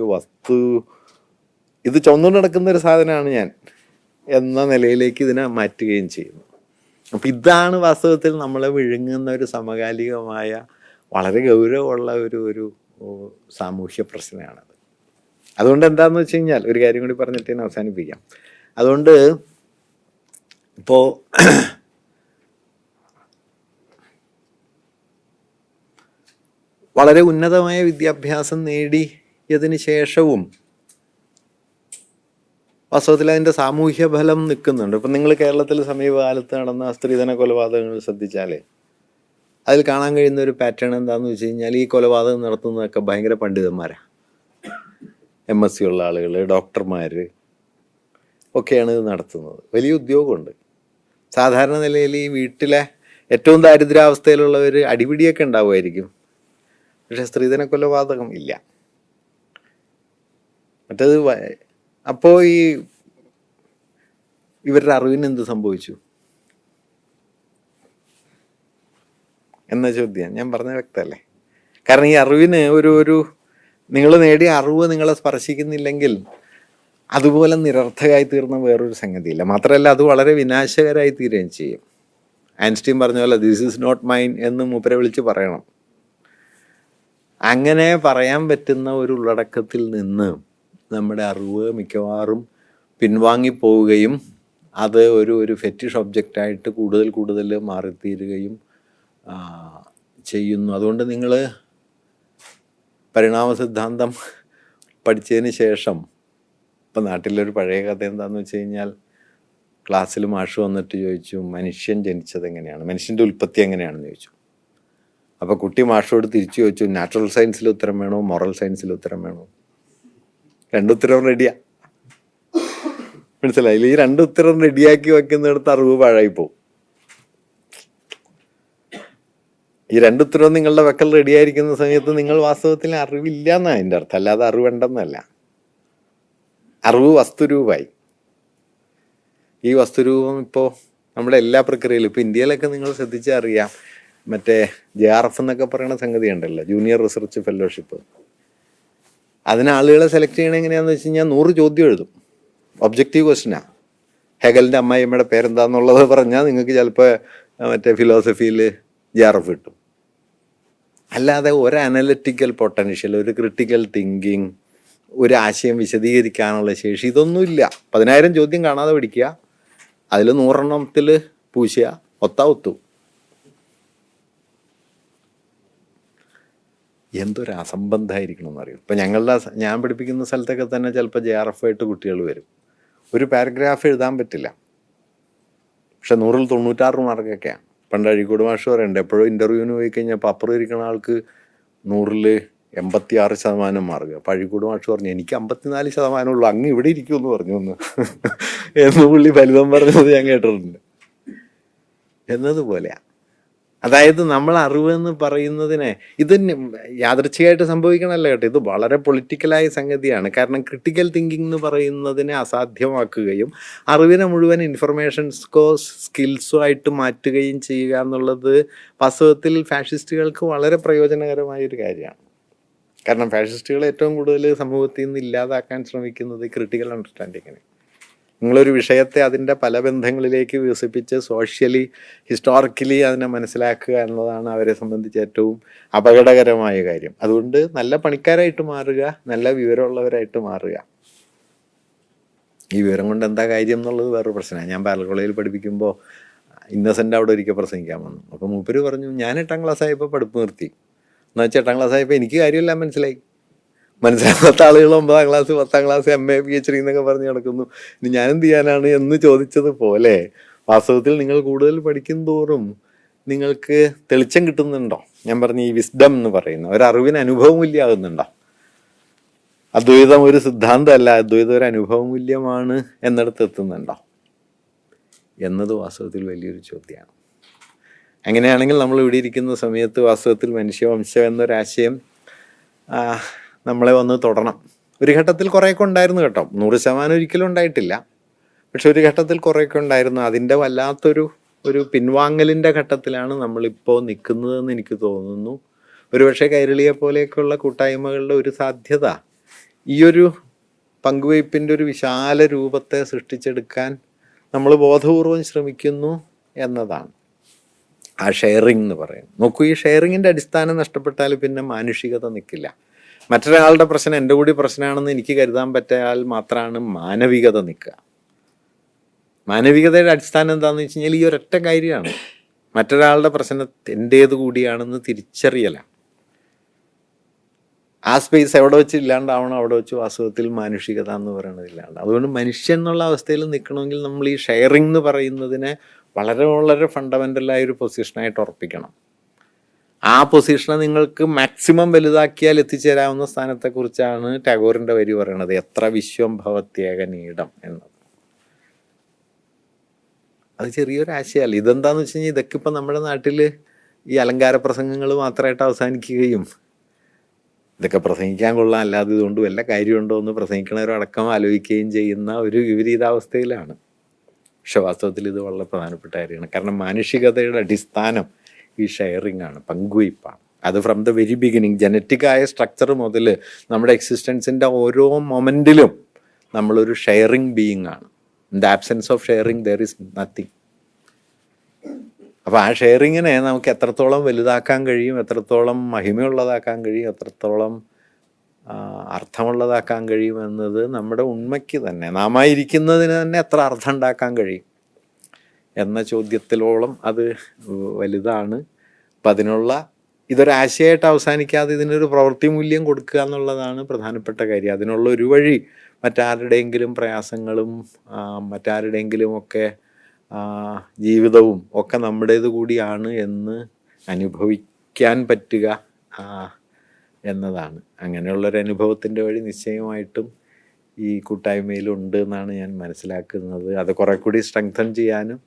ഇത് ചുവന്നുകൊണ്ട് നടക്കുന്ന ഒരു സാധനമാണ് ഞാൻ എന്ന നിലയിലേക്ക് ഇതിനെ മാറ്റുകയും ചെയ്യുന്നു. അപ്പം ഇതാണ് വാസ്തവത്തിൽ നമ്മളെ വിഴുങ്ങുന്ന ഒരു സമകാലികമായ വളരെ ഗൗരവമുള്ള ഒരു സാമൂഹ്യ പ്രശ്നമാണത്. അതുകൊണ്ട് എന്താണെന്ന് വെച്ച് കഴിഞ്ഞാൽ, ഒരു കാര്യം കൂടി പറഞ്ഞിട്ട് ഞാൻ അവസാനിപ്പിക്കാം. അതുകൊണ്ട് ഇപ്പോൾ വളരെ ഉന്നതമായ വിദ്യാഭ്യാസം നേടിയതിന് ശേഷവും വാസ്തവത്തിൽ അതിൻ്റെ സാമൂഹ്യ ഫലം നിൽക്കുന്നുണ്ട്. ഇപ്പം നിങ്ങൾ കേരളത്തിൽ സമീപകാലത്ത് നടന്ന സ്ത്രീധന കൊലപാതകങ്ങൾ ശ്രദ്ധിച്ചാൽ അതിൽ കാണാൻ കഴിയുന്ന ഒരു പാറ്റേൺ എന്താണെന്ന് വെച്ച് കഴിഞ്ഞാൽ, ഈ കൊലപാതകം നടത്തുന്നതൊക്കെ ഭയങ്കര പണ്ഡിതന്മാരാണ്. MSc ഉള്ള ആളുകൾ, ഡോക്ടർമാർ ഒക്കെയാണ് ഇത് നടത്തുന്നത്. വലിയ ഉദ്യോഗമുണ്ട്. സാധാരണ നിലയിൽ ഈ വീട്ടിലെ ഏറ്റവും ദാരിദ്ര്യാവസ്ഥയിലുള്ളവർ അടിപിടിയൊക്കെ ഉണ്ടാവുമായിരിക്കും, പക്ഷെ സ്ത്രീധന കൊലപാതകം ഇല്ല. മറ്റേത് അപ്പോൾ ഇവരുടെ അറിവിന് എന്ത് സംഭവിച്ചു എന്ന ചോദ്യം ഞാൻ പറഞ്ഞ വ്യക്തമല്ലേ. കാരണം ഈ അറിവിന് ഒരു നിങ്ങൾ നേടിയ അറിവ് നിങ്ങളെ സ്പർശിക്കുന്നില്ലെങ്കിൽ അതുപോലെ നിരർത്ഥകമായി തീർന്ന വേറൊരു സംഗതിയില്ല. മാത്രമല്ല അത് വളരെ വിനാശകരമായി തീരുകയും ചെയ്യും. ഐൻസ്റ്റീൻ പറഞ്ഞ പോലെ ദിസ് ഈസ് നോട്ട് മൈൻ എന്ന് മൂപ്പരെ വിളിച്ച് പറയണം. അങ്ങനെ പറയാൻ പറ്റുന്ന ഒരു ഉള്ളടക്കത്തിൽ നിന്ന് നമ്മുടെ അറിവ് മിക്കവാറും പിൻവാങ്ങിപ്പോവുകയും അത് ഒരു ഫെറ്റിഷ് ഒബ്ജക്റ്റായിട്ട് കൂടുതൽ മാറിത്തീരുകയും ചെയ്യുന്നു. അതുകൊണ്ട് നിങ്ങൾ പരിണാമ സിദ്ധാന്തം പഠിച്ചതിന് ശേഷം, ഇപ്പം നാട്ടിലൊരു പഴയ കഥ എന്താണെന്ന് വെച്ച് കഴിഞ്ഞാൽ, ക്ലാസ്സിൽ മാഷ് വന്നിട്ട് ചോദിച്ചു മനുഷ്യൻ ജനിച്ചത് എങ്ങനെയാണ്, മനുഷ്യൻ്റെ ഉൽപ്പത്തി എങ്ങനെയാണെന്ന് ചോദിച്ചു. അപ്പോൾ കുട്ടി മാഷോട് തിരിച്ചു ചോദിച്ചു നാച്ചുറൽ സയൻസിൽ ഉത്തരം വേണോ മോറൽ സയൻസിൽ ഉത്തരം വേണോ? രണ്ടുത്തരവും റെഡിയാ. മനസ്സിലായില്ല? ഈ രണ്ടുത്തരം റെഡിയാക്കി വെക്കുന്നിടത്ത് അറിവ് പാഴായിപ്പോവും. ഈ രണ്ടുത്തരവും നിങ്ങളുടെ വെക്കൽ റെഡിയായിരിക്കുന്ന സമയത്ത് നിങ്ങൾ വാസ്തവത്തിൽ അറിവില്ല എന്നാണ് അതിൻ്റെ അർത്ഥം, അല്ലാതെ അറിവുണ്ടെന്നല്ല. അറിവ് വസ്തുരൂപമായി. ഈ വസ്തുരൂപം ഇപ്പോൾ നമ്മുടെ എല്ലാ പ്രക്രിയയിലും, ഇപ്പോൾ ഇന്ത്യയിലൊക്കെ നിങ്ങൾ ശ്രദ്ധിച്ചാൽ അറിയാം, മറ്റേ JRF എന്നൊക്കെ പറയുന്ന സംഗതി ഉണ്ടല്ലോ, ജൂനിയർ റിസർച്ച് ഫെലോഷിപ്പ്. അതിന് ആളുകളെ സെലക്ട് ചെയ്യണത് എങ്ങനെയാണെന്ന് വെച്ച് കഴിഞ്ഞാൽ 100 ചോദ്യം എഴുതും. ഒബ്ജക്റ്റീവ് ക്വസ്റ്റനാണ്. ഹെഗലിൻ്റെ അമ്മായിയമ്മയുടെ പേരെന്താന്നുള്ളത് പറഞ്ഞാൽ നിങ്ങൾക്ക് ചിലപ്പോൾ മറ്റേ ഫിലോസഫിയിൽ JRF കിട്ടും. അല്ലാതെ ഒരു അനലിറ്റിക്കൽ പൊട്ടൻഷ്യൽ, ഒരു ക്രിട്ടിക്കൽ തിങ്കിങ്, ഒരു ആശയം വിശദീകരിക്കാനുള്ള ശേഷി, ഇതൊന്നുമില്ല. 10,000 ചോദ്യം കാണാതെ പഠിക്കുക, അതിൽ 100 പൂശുക, ഒത്തു. എന്തൊരു അസംബന്ധമായിരിക്കണം എന്നറിയും. ഇപ്പം ഞാൻ പഠിപ്പിക്കുന്ന സ്ഥലത്തൊക്കെ തന്നെ ചിലപ്പോൾ JRF ആയിട്ട് കുട്ടികൾ വരും. ഒരു പാരഗ്രാഫ് എഴുതാൻ പറ്റില്ല, പക്ഷെ 100-ൽ 96 മാർക്കൊക്കെയാണ്. പണ്ട് അഴീക്കോട് മാഷ് പറയുന്നുണ്ട്, എപ്പോഴും ഇൻ്റർവ്യൂവിന് പോയി കഴിഞ്ഞപ്പോൾ അപ്പുറം ഇരിക്കുന്ന ആൾക്ക് 100-ൽ 86% മാർക്ക്. അപ്പോൾ അഴീക്കോട് മാഷ് പറഞ്ഞു എനിക്ക് 54% ഉള്ളൂ, അങ്ങ് ഇവിടെ ഇരിക്കുമെന്ന് പറഞ്ഞു എന്ന് പുള്ളി ഫലിതം പറഞ്ഞത് ഞാൻ കേട്ടിട്ടുണ്ട്. എന്നതുപോലെയാണ്. അതായത് നമ്മൾ അറിവ് എന്ന് പറയുന്നതിനെ, ഇത് യാദൃച്ഛികമായിട്ട് സംഭവിക്കണമല്ലോ കേട്ടോ, ഇത് വളരെ പൊളിറ്റിക്കലായ സംഗതിയാണ്. കാരണം ക്രിട്ടിക്കൽ തിങ്കിങ് എന്ന് പറയുന്നതിനെ അസാധ്യമാക്കുകയും അറിവിനെ മുഴുവൻ ഇൻഫർമേഷൻസ്കോ സ്കിൽസോ ആയിട്ട് മാറ്റുകയും ചെയ്യുക എന്നുള്ളത് വാസ്തവത്തിൽ ഫാഷിസ്റ്റുകൾക്ക് വളരെ പ്രയോജനകരമായൊരു കാര്യമാണ്. കാരണം ഫാഷിസ്റ്റുകൾ ഏറ്റവും കൂടുതൽ സമൂഹത്തിൽ നിന്ന് ഇല്ലാതാക്കാൻ ശ്രമിക്കുന്നത് ക്രിട്ടിക്കൽ അണ്ടർസ്റ്റാൻഡിങ്ങിന്. നിങ്ങളൊരു വിഷയത്തെ അതിൻ്റെ പല ബന്ധങ്ങളിലേക്ക് വികസിപ്പിച്ച് സോഷ്യലി ഹിസ്റ്റോറിക്കലി അതിനെ മനസ്സിലാക്കുക എന്നതാണ് അവരെ സംബന്ധിച്ച് ഏറ്റവും അപകടകരമായ കാര്യം. അതുകൊണ്ട് നല്ല പണിക്കാരായിട്ട് മാറുക, നല്ല വിവരമുള്ളവരായിട്ട് മാറുക. ഈ വിവരം കൊണ്ട് എന്താ കാര്യം എന്നുള്ളത് വേറൊരു പ്രശ്നമാണ്. ഞാൻ പാരലൽ കോളേജിൽ പഠിപ്പിക്കുമ്പോൾ ഇന്നസെൻ്റ് അവിടെ ഒരിക്കൽ പ്രസംഗിക്കാൻ വന്നു. അപ്പോൾ മൂപ്പര് പറഞ്ഞു ഞാൻ 8ാം ക്ലാസ് ആയപ്പോൾ പഠിപ്പ് നിർത്തി. എന്ന് വെച്ചാൽ 8ാം ക്ലാസ് ആയപ്പോൾ എനിക്ക് കാര്യമെല്ലാം മനസ്സിലാകാത്ത ആളുകൾ 9ാം ക്ലാസ് 10ാം ക്ലാസ് MA PhD എന്നൊക്കെ പറഞ്ഞ് നടക്കുന്നു. ഇനി ഞാനെന്ത് ചെയ്യാനാണ് എന്ന് ചോദിച്ചതുപോലെ വാസ്തവത്തിൽ നിങ്ങൾ കൂടുതൽ പഠിക്കും തോറും നിങ്ങൾക്ക് തെളിച്ചം കിട്ടുന്നുണ്ടോ? ഞാൻ പറഞ്ഞ ഈ വിസ്ഡം എന്ന് പറയുന്ന ഒരറിവിന് അനുഭവമൂല്യമാകുന്നുണ്ടോ? അദ്വൈതം ഒരു സിദ്ധാന്തമല്ല, അദ്വൈതം ഒരു അനുഭവമൂല്യമാണ് എന്നിടത്ത് എത്തുന്നുണ്ടോ എന്നത് വാസ്തവത്തിൽ വലിയൊരു ചോദ്യമാണ്. അങ്ങനെയാണെങ്കിൽ നമ്മൾ ഇവിടെ ഇരിക്കുന്ന സമയത്ത് വാസ്തവത്തിൽ മനുഷ്യവംശം എന്നൊരാശയം നമ്മളെ വന്ന് തൊടണം. ഒരു ഘട്ടത്തിൽ കുറേയൊക്കെ ഉണ്ടായിരുന്നു കേട്ടോ, 100% ഒരിക്കലും ഉണ്ടായിട്ടില്ല, പക്ഷെ ഒരു ഘട്ടത്തിൽ കുറേയൊക്കെ ഉണ്ടായിരുന്നു. അതിൻ്റെ വല്ലാത്തൊരു പിൻവാങ്ങലിൻ്റെ ഘട്ടത്തിലാണ് നമ്മളിപ്പോൾ നിൽക്കുന്നതെന്ന് എനിക്ക് തോന്നുന്നു. ഒരുപക്ഷെ കൈരളിയെ പോലെയൊക്കെയുള്ള കൂട്ടായ്മകളുടെ ഒരു സാധ്യത ഈ ഒരു പങ്കുവയ്പ്പിൻ്റെ ഒരു വിശാല രൂപത്തെ സൃഷ്ടിച്ചെടുക്കാൻ നമ്മൾ ബോധപൂർവം ശ്രമിക്കുന്നു എന്നതാണ് ആ ഷെയറിങ് എന്ന് പറയുന്നത്. നോക്കൂ, ഈ ഷെയറിങ്ങിൻ്റെ അടിസ്ഥാനം നഷ്ടപ്പെട്ടാൽ പിന്നെ മാനുഷികത നിൽക്കില്ല. മറ്റൊരാളുടെ പ്രശ്നം എൻ്റെ കൂടി പ്രശ്നമാണെന്ന് എനിക്ക് കരുതാൻ പറ്റിയാൽ മാത്രമാണ് മാനവികത നിൽക്കുക. മാനവികതയുടെ അടിസ്ഥാനം എന്താണെന്ന് വെച്ച് കഴിഞ്ഞാൽ ഈ ഒരൊറ്റ കാര്യമാണ്, മറ്റൊരാളുടെ പ്രശ്നം എൻ്റേത് കൂടിയാണെന്ന് തിരിച്ചറിയലാണ്. ആ സ്പേസ് എവിടെ വെച്ച് ഇല്ലാണ്ടാവണം, അവിടെ വെച്ച് വാസ്തവത്തിൽ മാനുഷികത എന്ന് പറയുന്നത് ഇല്ലാണ്ട്. അതുകൊണ്ട് മനുഷ്യൻ എന്നുള്ള അവസ്ഥയിൽ നിൽക്കണമെങ്കിൽ നമ്മൾ ഈ ഷെയറിംഗ് എന്ന് പറയുന്നതിനെ വളരെ ഫണ്ടമെൻ്റലായൊരു പൊസിഷനായിട്ട് ഉറപ്പിക്കണം. ആ പൊസിഷനെ നിങ്ങൾക്ക് മാക്സിമം വലുതാക്കിയാൽ എത്തിച്ചേരാവുന്ന സ്ഥാനത്തെക്കുറിച്ചാണ് ടാഗോറിൻ്റെ വരി പറയണത്, എത്ര വിശ്വം ഭവത്യേകനീടം എന്നത്. അത് ചെറിയൊരു ആശയമല്ല. ഇതെന്താണെന്ന് വെച്ച് കഴിഞ്ഞാൽ ഇതൊക്കെ ഇപ്പം നമ്മുടെ നാട്ടിൽ ഈ അലങ്കാര പ്രസംഗങ്ങൾ മാത്രമായിട്ട് അവസാനിക്കുകയും ഇതൊക്കെ പ്രസംഗിക്കാൻ കൊള്ളാം, അല്ലാതെ ഇതുകൊണ്ട് വല്ല കാര്യമുണ്ടോ എന്ന് പ്രസംഗിക്കണവരടക്കം ആലോചിക്കുകയും ചെയ്യുന്ന ഒരു വിപരീതാവസ്ഥയിലാണ്. പക്ഷെ വാസ്തവത്തിൽ ഇത് വളരെ പ്രധാനപ്പെട്ട കാര്യമാണ്. കാരണം മാനുഷികതയുടെ അടിസ്ഥാനം ഈ ഷെയറിംഗ് ആണ്, പങ്കുവയ്പ്പാണ്. അത് ഫ്രം ദ വെരി ബിഗിനിങ് ജനറ്റിക്കായ സ്ട്രക്ചർ മുതൽ നമ്മുടെ എക്സിസ്റ്റൻസിൻ്റെ ഓരോ മൊമെൻറ്റിലും നമ്മളൊരു ഷെയറിംഗ് ബീയിങ് ആണ്. In the absence of sharing there is nothing. അപ്പോൾ ആ ഷെയറിങ്ങിനെ നമുക്ക് എത്രത്തോളം വലുതാക്കാൻ കഴിയും, എത്രത്തോളം മഹിമയുള്ളതാക്കാൻ കഴിയും, എത്രത്തോളം അർത്ഥമുള്ളതാക്കാൻ കഴിയുമെന്നത് നമ്മുടെ ഉണ്മയ്ക്ക് തന്നെ, നാമായിരിക്കുന്നതിന് തന്നെ എത്ര അർത്ഥം ഉണ്ടാക്കാൻ കഴിയും എന്ന ചോദ്യത്തിലോളം അത് വലുതാണ്. അപ്പം അതിനുള്ള ഇതൊരാശയമായിട്ട് അവസാനിക്കാതെ ഇതിനൊരു പ്രവൃത്തി മൂല്യം കൊടുക്കുക എന്നുള്ളതാണ് പ്രധാനപ്പെട്ട കാര്യം. അതിനുള്ള ഒരു വഴി മറ്റാരുടെയെങ്കിലും പ്രയാസങ്ങളും മറ്റാരുടെയെങ്കിലുമൊക്കെ ജീവിതവും ഒക്കെ നമ്മുടേത് കൂടിയാണ് എന്ന് അനുഭവിക്കാൻ പറ്റുക എന്നതാണ്. അങ്ങനെയുള്ളൊരു അനുഭവത്തിൻ്റെ വഴി നിശ്ചയമായിട്ടും ഈ കൂട്ടായ്മയിലുണ്ട് എന്നാണ് ഞാൻ മനസ്സിലാക്കുന്നത്. അത് കുറെ കൂടി സ്ട്രെങ്തൻ ചെയ്യാനും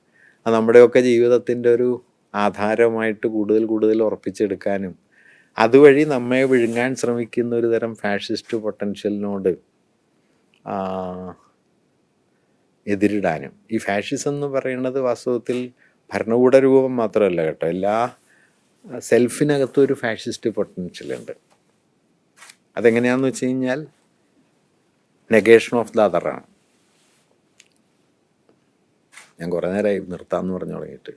അത് നമ്മുടെയൊക്കെ ജീവിതത്തിൻ്റെ ഒരു ആധാരമായിട്ട് കൂടുതൽ കൂടുതൽ ഉറപ്പിച്ചെടുക്കാനും അതുവഴി നമ്മെ വിഴുങ്ങാൻ ശ്രമിക്കുന്ന ഒരു തരം ഫാഷിസ്റ്റ് പൊട്ടൻഷ്യലിനോട് എതിരിടാനും. ഈ ഫാഷിസം എന്ന് പറയുന്നത് വാസ്തവത്തിൽ ഭരണകൂട രൂപം മാത്രമല്ല കേട്ടോ, എല്ലാ സെൽഫിനകത്തും ഒരു ഫാഷിസ്റ്റ് പൊട്ടൻഷ്യലുണ്ട്. അതെങ്ങനെയാണെന്ന് വെച്ച് കഴിഞ്ഞാൽ നെഗേഷൻ ഓഫ് ദ അതറാണ്. ഞാൻ കുറേ നേരമായി നിർത്താമെന്ന് പറഞ്ഞു തുടങ്ങിയിട്ട്.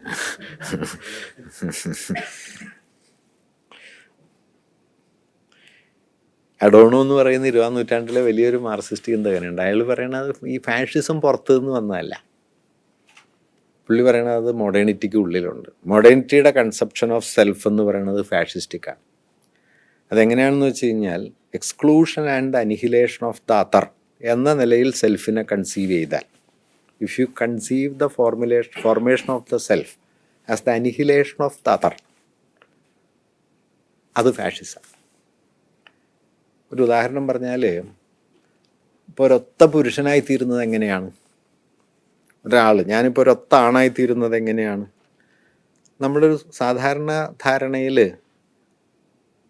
അഡോണോ എന്ന് പറയുന്ന 20-ാം നൂറ്റാണ്ടിലെ വലിയൊരു മാർക്സിസ്റ്റ് ചിന്തകനുണ്ട്. അയാൾ പറയണത് ഈ ഫാഷിസം പുറത്തു നിന്ന് വന്നതല്ല. പുള്ളി പറയണത് മോഡേണിറ്റിക്ക് ഉള്ളിലുണ്ട്. മോഡേണിറ്റിയുടെ കൺസെപ്ഷൻ ഓഫ് സെൽഫ് എന്ന് പറയുന്നത് ഫാഷിസ്റ്റിക്കാണ്. അതെങ്ങനെയാണെന്ന് വെച്ച് കഴിഞ്ഞാൽ exclusion and annihilation of the other എന്ന നിലയിൽ സെൽഫിനെ കൺസീവ് ചെയ്താൽ, if you conceive the formation of the self as the annihilation of the other, അത് ഫാഷിസം. ഒരു ഉദാഹരണം പറഞ്ഞാൽ, ഇപ്പോൾ ഒരൊത്ത പുരുഷനായിത്തീരുന്നത് എങ്ങനെയാണ്? ഒരാൾ, ഞാനിപ്പോൾ ഒരൊത്ത ആണായിത്തീരുന്നത് എങ്ങനെയാണ്? നമ്മളൊരു സാധാരണ ധാരണയിൽ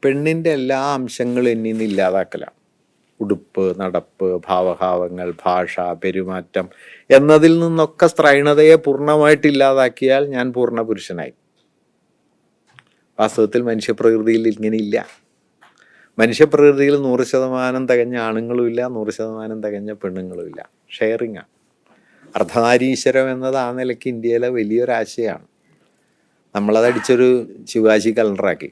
പെണ്ണിൻ്റെ എല്ലാ അംശങ്ങളും എന്നിൽ നിന്ന് ഇല്ലാതാക്കലാണ്. ഉടുപ്പ്, നടപ്പ്, ഭാവഭാവങ്ങൾ, ഭാഷ, പെരുമാറ്റം എന്നതിൽ നിന്നൊക്കെ സ്ത്രൈണതയെ പൂർണ്ണമായിട്ട് ഇല്ലാതാക്കിയാൽ ഞാൻ പൂർണ്ണ പുരുഷനായി. വാസ്തവത്തിൽ മനുഷ്യപ്രകൃതിയിൽ ഇങ്ങനെയില്ല. മനുഷ്യപ്രകൃതിയിൽ 100% തികഞ്ഞ ആണുങ്ങളുമില്ല, 100% തികഞ്ഞ പെണ്ണുങ്ങളുമില്ല. ഷെയറിങ്ങാണ്. അർദ്ധനാരീശ്വരം എന്നത് ആ നിലയ്ക്ക് ഇന്ത്യയിലെ വലിയൊരാശയമാണ്. നമ്മളതടിച്ചൊരു ശിവാജി കലണ്ടറാക്കി.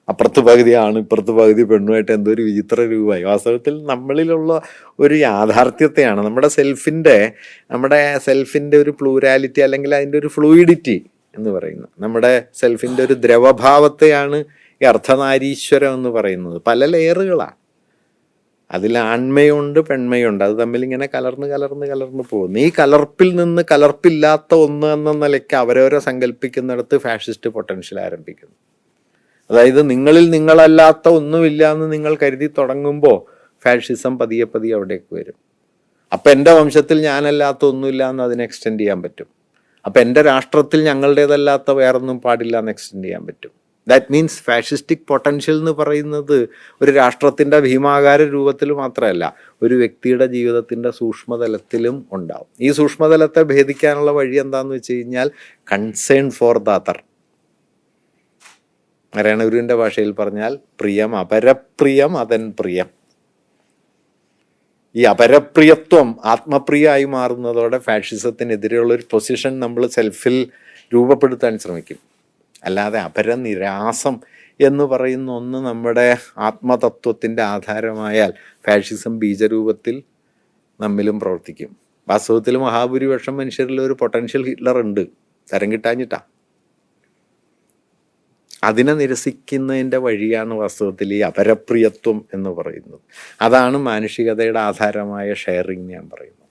അപ്പുറത്ത് പകുതി ആണ്, ഇപ്പുറത്ത് പകുതി പെണ്ണുമായിട്ട് എന്തോ ഒരു വിചിത്ര രൂപമായി. വാസ്തവത്തിൽ നമ്മളിലുള്ള ഒരു യാഥാർത്ഥ്യത്തെയാണ്, നമ്മുടെ സെൽഫിൻ്റെ ഒരു പ്ലൂരാലിറ്റി അല്ലെങ്കിൽ അതിൻ്റെ ഒരു ഫ്ലൂയിഡിറ്റി എന്ന് പറയുന്നത്, നമ്മുടെ സെൽഫിൻ്റെ ഒരു ദ്രവഭാവത്തെയാണ് ഈ അർദ്ധനാരീശ്വരം എന്ന് പറയുന്നത്. പല ലെയറുകളാണ്. അതിൽ ആൺമയുണ്ട്, പെൺമയുണ്ട്. അത് തമ്മിൽ ഇങ്ങനെ കലർന്ന് പോകുന്നു. ഈ കലർപ്പിൽ നിന്ന് കലർപ്പില്ലാത്ത ഒന്ന് എന്ന നിലയ്ക്ക് അവരവരെ സങ്കല്പിക്കുന്നിടത്ത് ഫാഷിസ്റ്റ് പൊട്ടൻഷ്യൽ ആരംഭിക്കുന്നു. അതായത് നിങ്ങളിൽ നിങ്ങളല്ലാത്ത ഒന്നുമില്ല എന്ന് നിങ്ങൾ കരുതി തുടങ്ങുമ്പോൾ ഫാഷിസം പതിയെ അവിടേക്ക് വരും. അപ്പം എൻ്റെ വംശത്തിൽ ഞാനല്ലാത്ത ഒന്നുമില്ല എന്ന് അതിനെ എക്സ്റ്റെൻഡ് ചെയ്യാൻ പറ്റും. അപ്പം എൻ്റെ രാഷ്ട്രത്തിൽ ഞങ്ങളുടേതല്ലാത്ത വേറൊന്നും പാടില്ല എന്ന് എക്സ്റ്റെൻഡ് ചെയ്യാൻ പറ്റും. ദാറ്റ് മീൻസ് ഫാഷിസ്റ്റിക് പൊട്ടൻഷ്യൽ എന്ന് പറയുന്നത് ഒരു രാഷ്ട്രത്തിൻ്റെ ഭീമാകാര രൂപത്തിൽ മാത്രമല്ല, ഒരു വ്യക്തിയുടെ ജീവിതത്തിൻ്റെ സൂക്ഷ്മതലത്തിലും ഉണ്ടാവും. ഈ സൂക്ഷ്മതലത്തെ ഭേദിക്കാനുള്ള വഴി എന്താണെന്ന് വെച്ച് കഴിഞ്ഞാൽ കൺസേൺ ഫോർ ദ അതർ. നാരായണഗുരുവിൻ്റെ ഭാഷയിൽ പറഞ്ഞാൽ പ്രിയം അപരപ്രിയം അതൻ പ്രിയം. ഈ അപരപ്രിയത്വം ആത്മപ്രിയമായി മാറുന്നതോടെ ഫാഷിസത്തിനെതിരെയുള്ളൊരു പൊസിഷൻ നമ്മൾ സെൽഫിൽ രൂപപ്പെടുത്താൻ ശ്രമിക്കും. അല്ലാതെ അപരനിരാസം എന്ന് പറയുന്ന ഒന്ന് നമ്മുടെ ആത്മതത്വത്തിൻ്റെ ആധാരമായാൽ ഫാഷിസം ബീജരൂപത്തിൽ നമ്മിലും പ്രവർത്തിക്കും. വാസ്തവത്തിൽ മഹാഭൂരിപക്ഷം മനുഷ്യരിൽ ഒരു പൊട്ടൻഷ്യൽ ഹിറ്റ്ലർ ഉണ്ട്, തരം കിട്ടാഞ്ഞിട്ടാ. അതിനെ നിരസിക്കുന്നതിൻ്റെ വഴിയാണ് വാസ്തവത്തിൽ ഈ അപരപ്രിയത്വം എന്ന് പറയുന്നത്. അതാണ് മാനുഷികതയുടെ ആധാരമായ ഷെയറിങ് ഞാൻ പറയുന്നത്,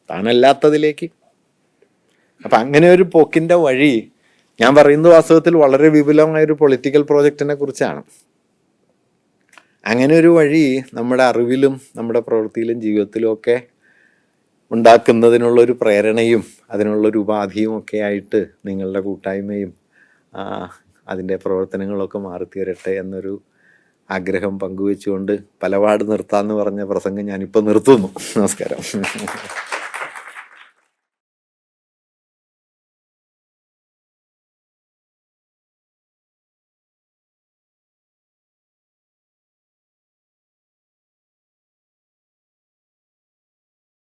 താനല്ലാത്തതിലേക്ക്. അപ്പം അങ്ങനെ ഒരു പോക്കിൻ്റെ വഴി ഞാൻ പറയുന്നത് വാസ്തവത്തിൽ വളരെ വിപുലമായൊരു പൊളിറ്റിക്കൽ പ്രോജക്റ്റിനെ കുറിച്ചാണ്. അങ്ങനെ ഒരു വഴി നമ്മുടെ അറിവിലും നമ്മുടെ പ്രവൃത്തിയിലും ജീവിതത്തിലും ഒക്കെ ഉണ്ടാക്കുന്നതിനുള്ളൊരു പ്രേരണയും അതിനുള്ളൊരു ഉപാധിയും ഒക്കെ ആയിട്ട് നിങ്ങളുടെ കൂട്ടായ്മയും അതിൻ്റെ പ്രവർത്തനങ്ങളൊക്കെ മാറിത്തീരട്ടെ എന്നൊരു ആഗ്രഹം പങ്കുവെച്ചുകൊണ്ട് പലപാട് നിർത്താമെന്ന് പറഞ്ഞ പ്രസംഗം ഞാനിപ്പോൾ നിർത്തുന്നു. നമസ്കാരം.